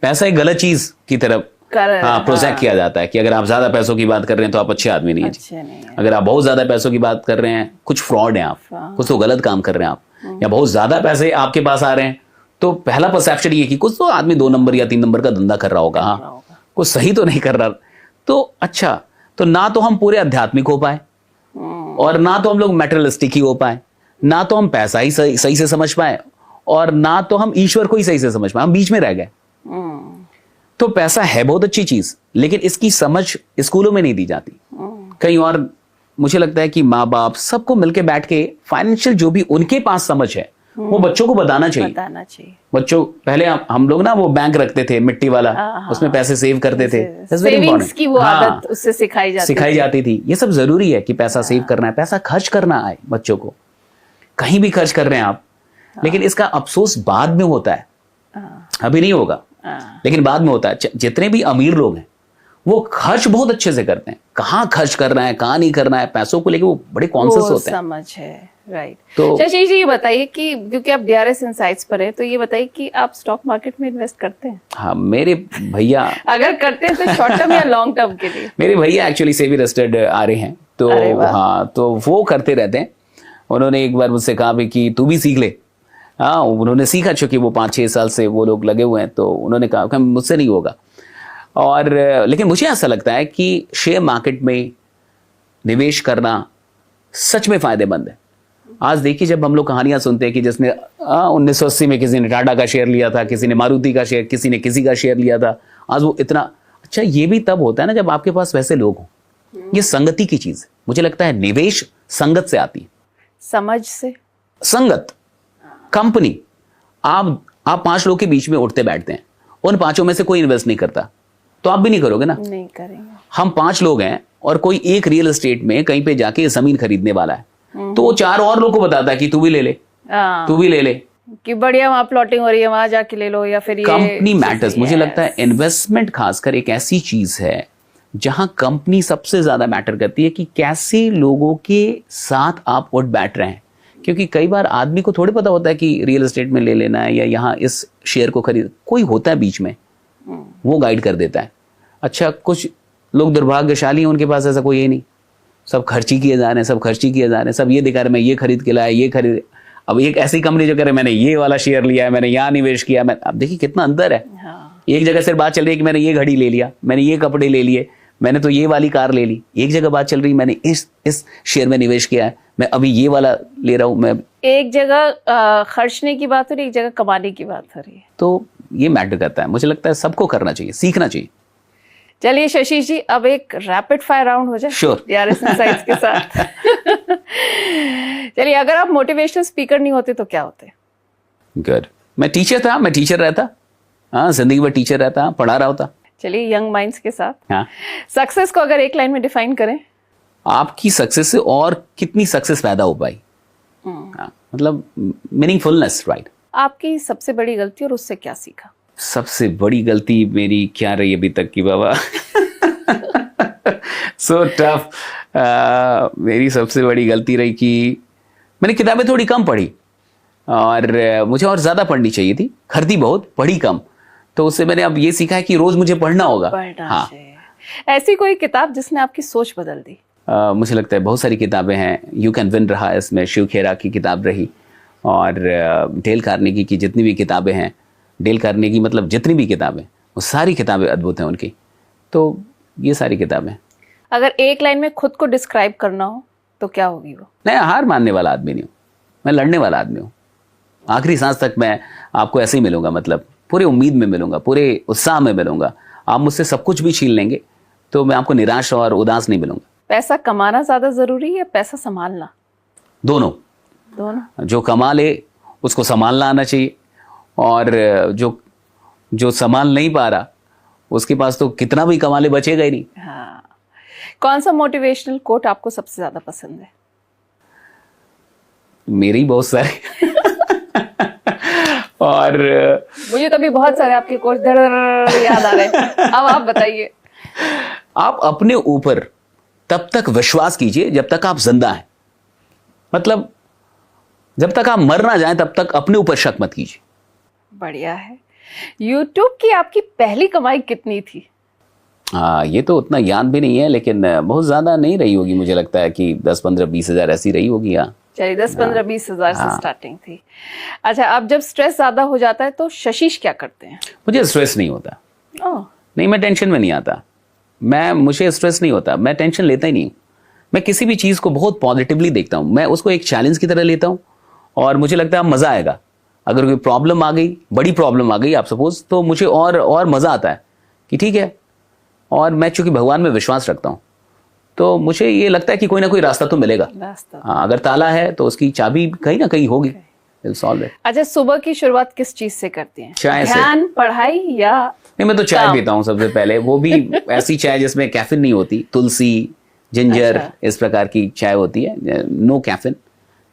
पैसा एक गलत चीज की तरफ प्रोजेक्ट किया जाता है कि अगर आप ज्यादा पैसों की बात कर रहे हैं तो आप अच्छे आदमी नहीं है। अगर आप बहुत ज्यादा पैसों की बात कर रहे हैं, कुछ फ्रॉड है आप, कुछ तो गलत काम कर रहे हैं आप, या बहुत ज्यादा पैसे आपके पास आ रहे हैं, तो पहला परसेप्शन ये कि कुछ तो आदमी 2 नंबर या 3 नंबर का धंधा कर रहा होगा, हाँ, कुछ सही तो नहीं कर रहा। तो अच्छा, तो ना तो हम पूरे आध्यात्मिक हो पाए, और ना तो हम लोग मेटेरियलिस्टिक ही हो पाए, ना तो हम पैसा ही सही से समझ पाए, और ना तो हम ईश्वर को ही सही से समझ पाए, हम बीच में रह गए। तो पैसा है बहुत अच्छी चीज, लेकिन इसकी समझ स्कूलों में नहीं दी जाती कहीं। और मुझे लगता है कि माँ बाप सबको मिलकर बैठ के फाइनेंशियल जो भी उनके पास समझ है वो बच्चों को बताना चाहिए। बच्चों, पहले हम लोग ना वो बैंक रखते थे मिट्टी वाला, उसमें पैसे सेव करते थे, सेविंग्स की वो आदत उससे सिखाई जाती थी। ये सब जरूरी है कि पैसा सेव करना है, पैसा खर्च करना है बच्चों को। कहीं भी खर्च कर रहे हैं आप, लेकिन इसका अफसोस बाद में होता है, अभी नहीं होगा, लेकिन बाद में होता है। जितने भी अमीर लोग हैं वो खर्च बहुत अच्छे से करते हैं, कहाँ खर्च करना है, कहाँ नहीं करना है, पैसों को लेके वो बड़े कॉन्शियस होते हैं। समझ है, राइट। तो शशि जी, ये बताइए कि क्योंकि आप DRS इनसाइट्स पर हैं, तो ये बताइए कि आप स्टॉक मार्केट में इन्वेस्ट करते हैं? हाँ, मेरे भैया अगर करते हैं तो शॉर्ट टर्म या लॉन्ग टर्म के लिए? मेरे भैया एक्चुअली सेबी रजिस्टर्ड आ रहे हैं, तो हाँ, तो वो करते रहते हैं। उन्होंने एक बार मुझसे कहा भी कि तू भी सीख ले। हाँ, उन्होंने सीखा, चूंकि वो 5-6 साल से वो लोग लगे हुए हैं, तो उन्होंने कहा कि मुझसे नहीं होगा। और लेकिन मुझे ऐसा लगता है कि शेयर मार्केट में निवेश करना सच में फायदेमंद है। आज देखिए, जब हम लोग कहानियां सुनते हैं कि जिसने 1980 में किसी ने टाटा का शेयर लिया था, किसी ने मारुति का शेयर, किसी ने किसी का शेयर लिया था, आज वो इतना अच्छा। ये भी तब होता है ना जब आपके पास वैसे लोग हों। ये संगति की चीज है। मुझे लगता है निवेश संगत से आती है, समझ से। संगत, कंपनी, आप 5 लोग के बीच में उठते बैठते हैं, उन 5 में से कोई इन्वेस्ट नहीं करता, तो आप भी नहीं करोगे ना? नहीं करेंगे। हम 5 लोग हैं और कोई एक रियल एस्टेट में कहीं पे जाके जमीन खरीदने वाला है, तो वो 4 और लोग को बताता है कि तू भी ले ले, तू भी ले ले, कि बढ़िया वहां प्लॉटिंग हो रही है, वहां जाके ले लो, या फिर ये कंपनी मैटर्स। मुझे लगता है इन्वेस्टमेंट खासकर एक ऐसी चीज है जहां कंपनी सबसे ज्यादा मैटर करती है कि कैसे लोगों के साथ आप उठ बैठ रहे हैं। क्योंकि कई बार आदमी को थोड़ी पता होता है कि रियल एस्टेट में ले लेना है या यहाँ इस शेयर को खरीद, कोई होता है बीच में, वो गाइड कर देता है। अच्छा, कुछ लोग दुर्भाग्यशाली हैं, उनके पास ऐसा कोई है नहीं, सब खर्ची किए जा रहे हैं, सब खर्ची किए जा रहे हैं, सब ये दिखा रहे मैं ये खरीद के लाया, ये खरीद। अब एक ऐसी कंपनी जो कह रहे मैंने ये वाला शेयर लिया है, मैंने यहाँ निवेश किया, मैं, अब देखिए कितना अंतर है। एक जगह सिर्फ बात चल रही है कि मैंने ये घड़ी ले लिया, मैंने ये कपड़े ले लिए, मैंने तो ये वाली कार ले ली। एक जगह बात चल रही मैंने इस शेयर में निवेश किया है, मैं अभी ये वाला ले रहा हूं। मैं एक जगह खर्चने की बात हो रही है, एक जगह कमाने की बात हो रही है, तो ये मैटर करता है। मुझे लगता है सबको करना चाहिए, सीखना चाहिए। चलिए शशि जी, अब एक रैपिड फायर राउंड हो जाए श्योर DRS इनसाइट्स के साथ। चलिए, अगर आप मोटिवेशनल स्पीकर नहीं होते तो क्या होते? गुड, मैं टीचर था, मैं टीचर रहता। हाँ, जिंदगी भर टीचर रहता, पढ़ा रहा होता। चलिए, यंग माइंड्स के साथ। हाँ, सक्सेस को अगर एक लाइन में डिफाइन करें? आपकी सक्सेस से और कितनी सक्सेस पैदा हो पाई, मतलब मीनिंगफुलनेस, राइट। आपकी सबसे बड़ी गलती और उससे क्या सीखा? सबसे बड़ी गलती मेरी क्या रही अभी तक की बाबा? So tough. मेरी सबसे बड़ी गलती रही कि मैंने किताबें थोड़ी कम पढ़ी और मुझे और ज़्यादा पढ़नी चाहिए थी, खरीदी बहुत, पढ़ी कम। तो उससे मैंने अब ये सीखा है कि रोज़ मुझे पढ़ना होगा। पढ़ना चाहिए। ऐसी कोई किताब जिसने आपकी सोच बदल दी? मुझे लगता है बहुत सारी किताबें हैं। यू कैन विन रहा, इसमें शिव खेरा की किताब रही, और डेल कार्नेगी की जितनी भी किताबें हैं, डेल कार्नेगी मतलब जितनी भी किताबें, वो सारी किताबें अद्भुत हैं उनकी। तो ये सारी किताबें। अगर एक लाइन में खुद को डिस्क्राइब करना हो तो क्या होगी वो? मैं हार मानने वाला आदमी नहीं हूँ, मैं लड़ने वाला आदमी हूँ। आखिरी सांस तक मैं आपको ऐसे ही मिलूंगा, मतलब पूरे उम्मीद में मिलूंगा, पूरे उत्साह में मिलूंगा। आप मुझसे सब कुछ भी छीन लेंगे तो मैं आपको निराश और उदास नहीं मिलूंगा। पैसा कमाना ज्यादा जरूरी है या पैसा संभालना? दोनों। जो कमा ले उसको संभालना आना चाहिए, और जो संभाल नहीं पा रहा उसके पास तो कितना भी कमा ले बचेगा ही नहीं। हाँ। कौन सा मोटिवेशनल कोट आपको सबसे ज्यादा पसंद है? मेरे ही बहुत सारे और मुझे तो अभी बहुत सारे आपके कोट याद आ रहे हैं। अब आप बताइए। आप अपने ऊपर तब तक विश्वास कीजिए जब तक आप जिंदा हैं, मतलब जब तक आप मर ना जाएं तब तक अपने ऊपर शक मत कीजिए। बढ़िया है। YouTube की आपकी पहली कमाई कितनी थी? ये तो उतना याद भी नहीं है, लेकिन बहुत ज्यादा नहीं रही होगी। मुझे लगता है कि 10-15-20 हजार ऐसी रही होगी। हाँ, चलिए 10-15-20 हजार से स्टार्टिंग थी। अच्छा, अब जब स्ट्रेस ज्यादा हो जाता है तो शशीश क्या करते हैं? मुझे स्ट्रेस नहीं होता। ओह, नहीं, मैं टेंशन में नहीं आता। मुझे स्ट्रेस नहीं होता, मैं टेंशन लेता ही नहीं हूँ। मैं किसी भी चीज़ को बहुत पॉजिटिवली देखता हूँ, मैं उसको एक चैलेंज की तरह लेता हूँ, और मुझे लगता है अब मज़ा आएगा। अगर कोई प्रॉब्लम आ गई, बड़ी प्रॉब्लम आ गई आप सपोज, तो मुझे और मज़ा आता है कि ठीक है। और मैं चूंकि भगवान में विश्वास रखता हूँ तो मुझे ये लगता है कि कोई ना कोई रास्ता तो मिलेगा। हाँ, अगर ताला है तो उसकी चाबी कहीं ना कहीं होगी। Solve it. अच्छा, सुबह की शुरुआत किस चीज से करती हैं? चाय से। ध्यान, पढ़ाई या? नहीं, मैं तो चाय पीता हूँ सबसे पहले, वो भी ऐसी चाय जिसमें कैफीन नहीं होती, तुलसी, जिंजर, अच्छा। इस प्रकार की चाय होती है, नो कैफीन।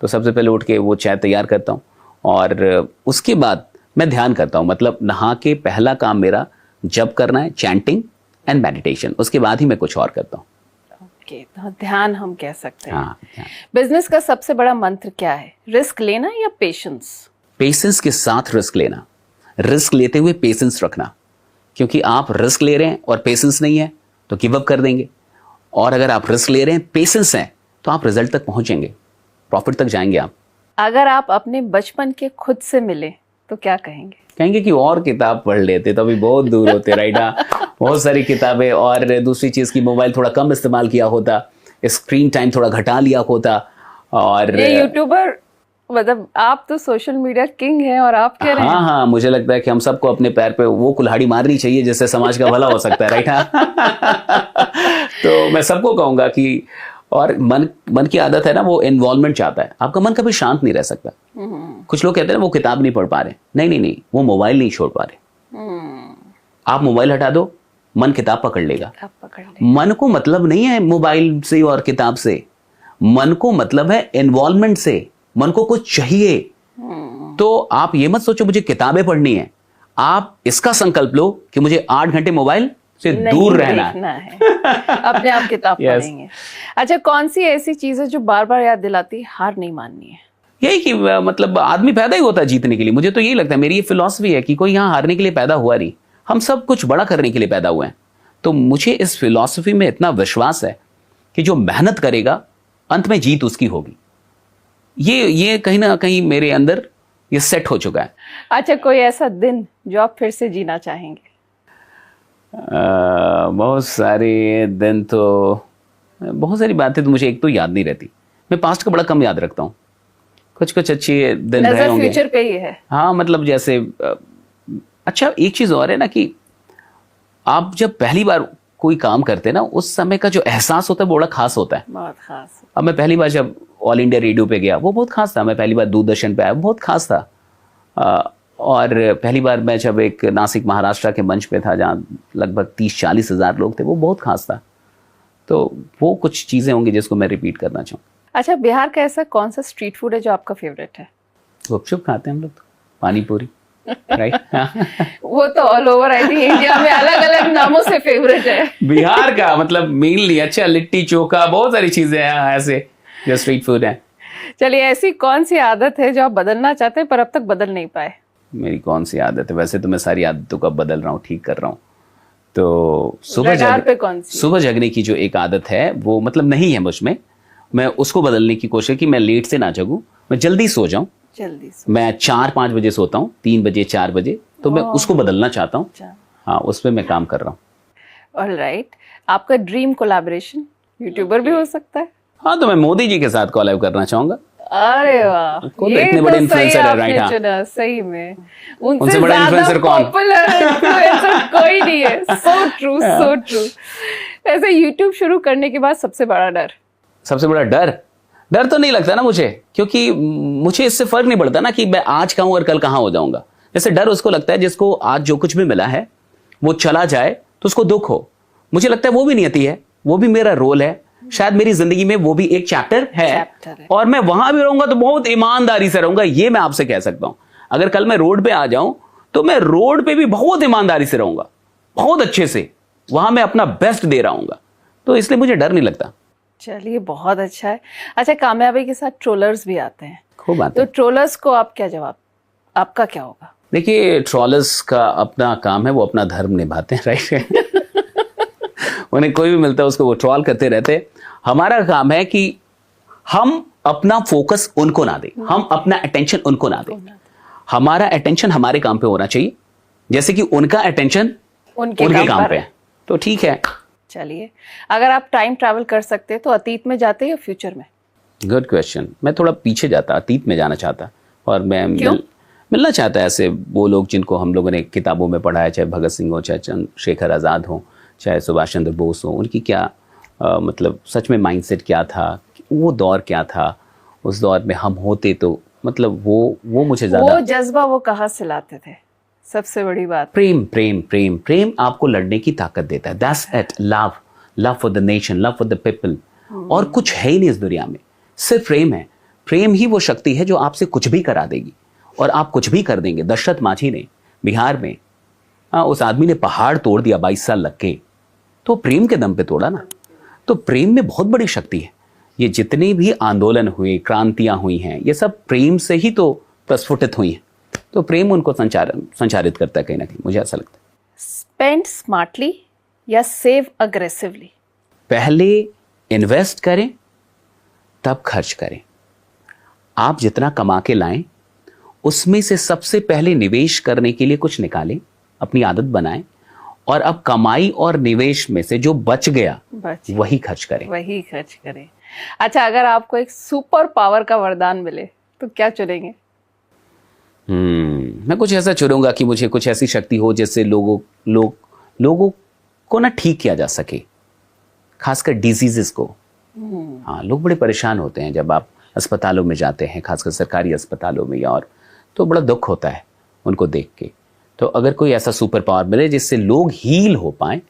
तो सबसे पहले उठ के वो चाय तैयार करता हूँ, और उसके बाद मैं ध्यान करता हूँ। मतलब नहा के पहला काम मेरा जप करना है, चैंटिंग एंड मेडिटेशन। उसके बाद ही मैं कुछ और करता हूँ। ओके, तो ध्यान हम कह सकते हैं। हाँ, बिजनेस का सबसे बड़ा मंत्र क्या है? रिस्क लेना या पेशेंस? पेशेंस के साथ रिस्क लेना, रिस्क लेते हुए पेशेंस रखना। क्योंकि आप रिस्क ले रहे हैं और पेशेंस नहीं है तो गिव अप कर देंगे, और अगर आप रिस्क ले रहे हैं, पेशेंस है, तो आप रिजल्ट तक पहुंचेंगे, प्रॉफिट तक जाएंगे आप। अगर आप अपने बचपन के खुद से मिले तो क्या कहेंगे? कहेंगे कि और किताब पढ़ लेते तो अभी बहुत दूर होते, राइट। बहुत सारी किताबें, और दूसरी चीज की मोबाइल थोड़ा कम इस्तेमाल किया होता, स्क्रीन टाइम थोड़ा घटा लिया होता। और ये यूट्यूबर, मतलब आप तो सोशल मीडिया किंग हैं और आप कह रहे हैं। हाँ, मुझे लगता है कि हम सबको अपने पैर पे वो कुल्हाड़ी मारनी चाहिए जिससे समाज का भला हो सकता है, राइट। तो मैं सबको कहूंगा कि, और मन की आदत है ना, वो इन्वॉल्वमेंट चाहता है। आपका मन कभी शांत नहीं रह सकता। कुछ लोग कहते हैं ना वो किताब नहीं पढ़ पा रहे, नहीं, वो मोबाइल नहीं छोड़ पा रहे। आप मोबाइल हटा दो, मन किताब पकड़ लेगा। मन को मतलब नहीं है मोबाइल से और किताब से, मन को मतलब है इन्वॉल्वमेंट से। मन को कुछ चाहिए। तो आप ये मत सोचो मुझे किताबें पढ़नी है, आप इसका संकल्प लो कि मुझे 8 घंटे मोबाइल से दूर रहना है। अपने आप किताब पढ़ेंगे। अच्छा, कौन सी ऐसी चीज है जो बार बार याद दिलाती हार नहीं माननी है? यही कि मतलब आदमी पैदा ही होता है जीतने के लिए। मुझे तो यही लगता है, मेरी ये फिलॉसफी है कि कोई यहाँ हारने के लिए पैदा हुआ नहीं, हम सब कुछ बड़ा करने के लिए पैदा हुए हैं। तो मुझे इस फिलॉसफी में इतना विश्वास है कि जो मेहनत करेगा अंत में जीत उसकी होगी। ये कहीं ना कहीं मेरे अंदर ये सेट हो चुका है। अच्छा, कोई ऐसा दिन जो आप फिर से जीना चाहेंगे? बहुत सारे दिन, तो बहुत सारी बातें तो मुझे एक तो याद नहीं रहती। मैं पास्ट का बड़ा कम याद रखता हूँ। कुछ अच्छे दिन रहे होंगे। फ्यूचर पे ही है। हाँ, मतलब जैसे अच्छा, एक चीज और है ना कि आप जब पहली बार कोई काम करते हैं ना, उस समय का जो एहसास होता है वो बड़ा खास होता है। बहुत खास। अब मैं पहली बार जब ऑल इंडिया रेडियो पे गया वो बहुत खास था। मैं पहली बार दूरदर्शन पे आया, बहुत खास था। और पहली बार मैं जब एक नासिक महाराष्ट्र के मंच पे था जहाँ लगभग 30-40 हज़ार लोग थे, वो बहुत खास था। तो वो कुछ चीज़ें होंगी जिसको मैं रिपीट करना चाहूँ। अच्छा, बिहार का ऐसा कौन सा स्ट्रीट फूड है जो आपका फेवरेट है? गुपचुप खाते हैं हम लोग तो, पानी पूरी। राइट। वो तो all over I think India में अलग अलग नामों से फेवरेट है। बिहार का मतलब मेनली अच्छा लिट्टी चोखा, बहुत सारी चीजें हैं ऐसे जो स्ट्रीट फूड है। चलिए, ऐसी कौन सी आदत है जो आप बदलना चाहते हैं पर अब तक बदल नहीं पाए? मेरी कौन सी आदत है? वैसे तो मैं सारी आदतों को बदल रहा हूँ, ठीक कर रहा हूँ। तो रडार पे कौन सी? सुबह जगने की जो एक आदत है वो मतलब नहीं है मुझ में, मैं उसको बदलने की कोशिश कि मैं लेट से ना जगूं, मैं जल्दी सो जाऊं। जल्दी से? मैं 4-5 बजे सोता हूँ, 3 बजे 4 बजे, तो मैं उसको बदलना चाहता हूँ। हाँ, उस पर मैं काम कर रहा हूँ। ऑलराइट, आपका ड्रीम कोलैबोरेशन यूट्यूबर भी हो सकता है? हाँ, तो मैं मोदी जी के साथ कोलैब करना चाहूंगा। अरे वाह, खुद इतने बड़े इन्फ्लुएंसर है, राइट? हाँ, चुना सही में। उनसे बड़ा इन्फ्लुएंसर कौन? पॉपुलर इन्फ्लुएंसर कोई नहीं है। So true, so true. वैसे यूट्यूब शुरू करने के बाद सबसे बड़ा डर? सबसे बड़ा डर तो नहीं लगता ना मुझे, क्योंकि मुझे इससे फर्क नहीं पड़ता ना कि मैं आज कहाँ हूं और कल कहाँ हो जाऊंगा। जैसे डर उसको लगता है जिसको आज जो कुछ भी मिला है वो चला जाए तो उसको दुख हो। मुझे लगता है वो भी नियति है, वो भी मेरा रोल है, शायद मेरी जिंदगी में वो भी एक चैप्टर है। और मैं वहां भी रहूंगा तो बहुत ईमानदारी से रहूंगा, ये मैं आपसे कह सकता हूं। अगर कल मैं रोड पे आ जाऊं तो मैं रोड पे भी बहुत ईमानदारी से रहूंगा, बहुत अच्छे से, वहां मैं अपना बेस्ट दे रहा, तो इसलिए मुझे डर नहीं लगता। चलिए, बहुत अच्छा है। अच्छा, कामयाबी के साथ ट्रोलर्स भी आते हैं, खूब आते हैं। तो ट्रोलर्स को आप क्या जवाब, आपका क्या होगा? देखिए, ट्रोलर्स का अपना काम है, वो अपना धर्म निभाते हैं, राइट? उन्हें कोई भी मिलता है उसको वो ट्रोल करते रहते हैं। हमारा काम है कि हम अपना फोकस उनको ना दें, हम अपना अटेंशन उनको ना दें। हमारा अटेंशन हमारे काम पे होना चाहिए, जैसे कि उनका अटेंशन उनके काम पे है, तो ठीक है। चलिए, अगर आप टाइम ट्रैवल कर सकते तो अतीत में जाते या फ्यूचर में? Good question. मैं थोड़ा पीछे जाता, अतीत में जाना चाहता, और मैं मिलना चाहता है ऐसे वो लोग जिनको हम लोगों ने किताबों में पढ़ा है, चाहे भगत सिंह हो, चाहे चंद्रशेखर आज़ाद हो, चाहे सुभाष चंद्र बोस हो। उनकी क्या मतलब सच में माइंडसेट क्या था, वो दौर क्या था, उस दौर में हम होते तो मतलब वो मुझे ज्यादा, वो जज्बा वो कहाँ से लाते थे? सबसे बड़ी बात प्रेम प्रेम प्रेम प्रेम आपको लड़ने की ताकत देता है। That's it, love for the nation, love for the people. और कुछ है ही नहीं इस दुनिया में, सिर्फ प्रेम है। प्रेम ही वो शक्ति है जो आपसे कुछ भी करा देगी, और आप कुछ भी कर देंगे। दशरथ माझी ने बिहार में उस आदमी ने पहाड़ तोड़ दिया 22 साल लग के, तो प्रेम के दम पे तोड़ा ना। तो प्रेम में बहुत बड़ी शक्ति है। ये जितने भी आंदोलन हुए, क्रांतियां हुई हैं, ये सब प्रेम से ही तो प्रस्फुटित हुई हैं। तो प्रेम उनको संचारित करता है कहीं ना कहीं, मुझे ऐसा लगता है। स्पेंड स्मार्टली या सेव अग्रेसिवली? पहले इन्वेस्ट करें, तब खर्च करें। आप जितना कमा के लाएं, उसमें से सबसे पहले निवेश करने के लिए कुछ निकालें, अपनी आदत बनाएं, और अब कमाई और निवेश में से जो बच गया वही खर्च करें। अच्छा, अगर आपको एक सुपर पावर का वरदान मिले तो क्या चुनेंगे? मैं कुछ ऐसा चुनूंगा कि मुझे कुछ ऐसी शक्ति हो जिससे लोगों को ना ठीक किया जा सके, खासकर डिजीजेस को। हाँ, लोग बड़े परेशान होते हैं जब आप अस्पतालों में जाते हैं, खासकर सरकारी अस्पतालों में, और तो बड़ा दुख होता है उनको देख के। तो अगर कोई ऐसा सुपर पावर मिले जिससे लोग हील हो पाए,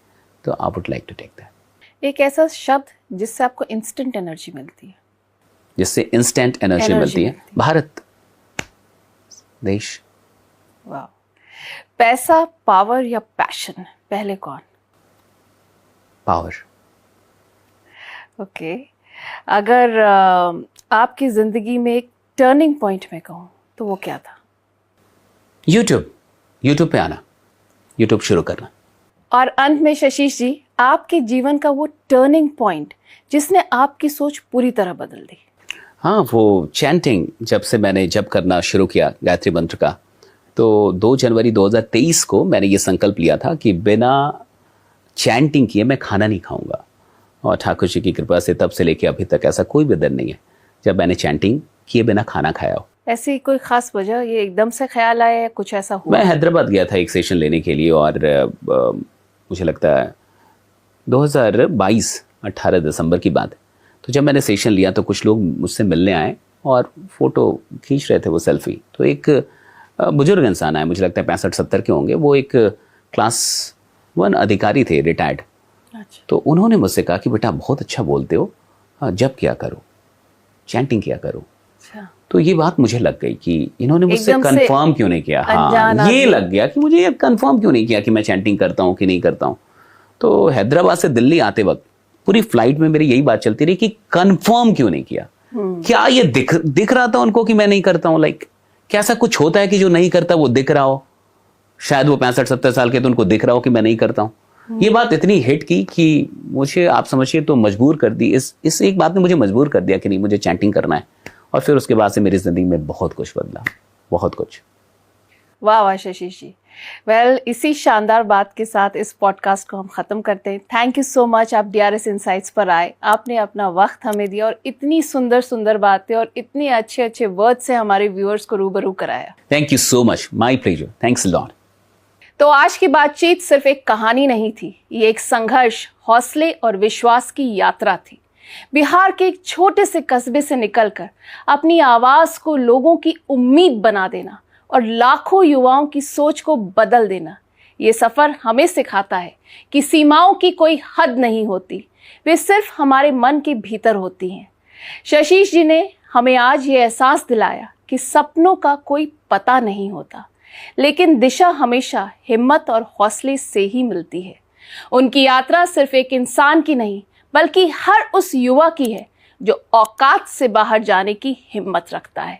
तो I would like to take that. एक ऐसा शब्द जिससे आपको इंस्टेंट एनर्जी मिलती है? जिससे इंस्टेंट एनर्जी मिलती है? भारत देश। वाह। पैसा, पावर या पैशन, पहले कौन? पावर। ओके। अगर आपकी जिंदगी में एक टर्निंग पॉइंट में कहूं तो वो क्या था? यूट्यूब पे आना, यूट्यूब शुरू करना। और अंत में शशीश जी, आपके जीवन का वो टर्निंग पॉइंट जिसने आपकी सोच पूरी तरह बदल दी? हाँ, वो चैंटिंग जब से मैंने करना शुरू किया गायत्री मंत्र का, तो 2 जनवरी 2023 को मैंने ये संकल्प लिया था कि बिना चैंटिंग किए मैं खाना नहीं खाऊंगा। और ठाकुर जी की कृपा से तब से लेके अभी तक ऐसा कोई भी दिन नहीं है जब मैंने चैंटिंग किए बिना खाना खाया हो। ऐसी कोई खास वजह, ये एकदम से ख्याल आया या कुछ ऐसा हुआ? मैं हैदराबाद गया था एक सेशन लेने के लिए, और मुझे लगता है 2022 18 दिसंबर की बात है। तो जब मैंने सेशन लिया तो कुछ लोग मुझसे मिलने आए और फोटो खींच रहे थे, वो सेल्फी। तो एक बुजुर्ग इंसान आए, मुझे लगता है 65-70 के होंगे। वो एक क्लास 1 अधिकारी थे, रिटायर्ड। अच्छा। तो उन्होंने मुझसे कहा कि बेटा बहुत अच्छा बोलते हो, जप किया करो, चैंटिंग किया करो। अच्छा। तो ये बात मुझे लग गई कि इन्होंने मुझसे एकदम से कंफर्म क्यों नहीं किया। अनजान हाँ, ये आदमी। लग गया कि मुझे ये कंफर्म क्यों नहीं किया कि मैं चैंटिंग करता हूँ कि नहीं करता हूँ। तो हैदराबाद से दिल्ली आते वक्त पूरी फ्लाइट में मेरी यही बात चलती रही कि कंफर्म क्यों नहीं किया। क्या ये दिख रहा था उनको कि मैं नहीं करता हूँ? लाइक क्या ऐसा कुछ होता है कि जो नहीं करता वो दिख रहा हो? शायद वो 65-70 साल के, तो उनको दिख रहा हो कि मैं नहीं करता हूँ। ये बात इतनी हिट की कि मुझे, आप समझिए, तो मजबूर कर दी, इस एक बात ने मुझे मजबूर कर दिया कि नहीं, मुझे चैंटिंग करना है। और फिर उसके बाद से मेरी जिंदगी में बहुत कुछ बदला, बहुत कुछ। वाह वाह शशीष जी। वेल, इसी शानदार बात के साथ इस पॉडकास्ट को हम ख़त्म करते हैं। थैंक यू सो मच, आप DRS इनसाइट्स पर आए, आपने अपना वक्त हमें दिया और इतनी सुंदर सुंदर बातें और इतने अच्छे अच्छे वर्ड से हमारे व्यूअर्स को रूबरू कराया। Thank you so much, my pleasure, thanks a lot. तो आज की बातचीत सिर्फ एक कहानी नहीं थी, ये एक संघर्ष, हौसले और विश्वास की यात्रा थी। बिहार के एक छोटे से कस्बे से निकलकर अपनी आवाज को लोगों की उम्मीद बना देना और लाखों युवाओं की सोच को बदल देना, ये सफर हमें सिखाता है कि सीमाओं की कोई हद नहीं होती, वे सिर्फ हमारे मन के भीतर होती हैं। शशीष जी ने हमें आज ये एहसास दिलाया कि सपनों का कोई पता नहीं होता, लेकिन दिशा हमेशा हिम्मत और हौसले से ही मिलती है। उनकी यात्रा सिर्फ एक इंसान की नहीं, बल्कि हर उस युवा की है जो औकात से बाहर जाने की हिम्मत रखता है।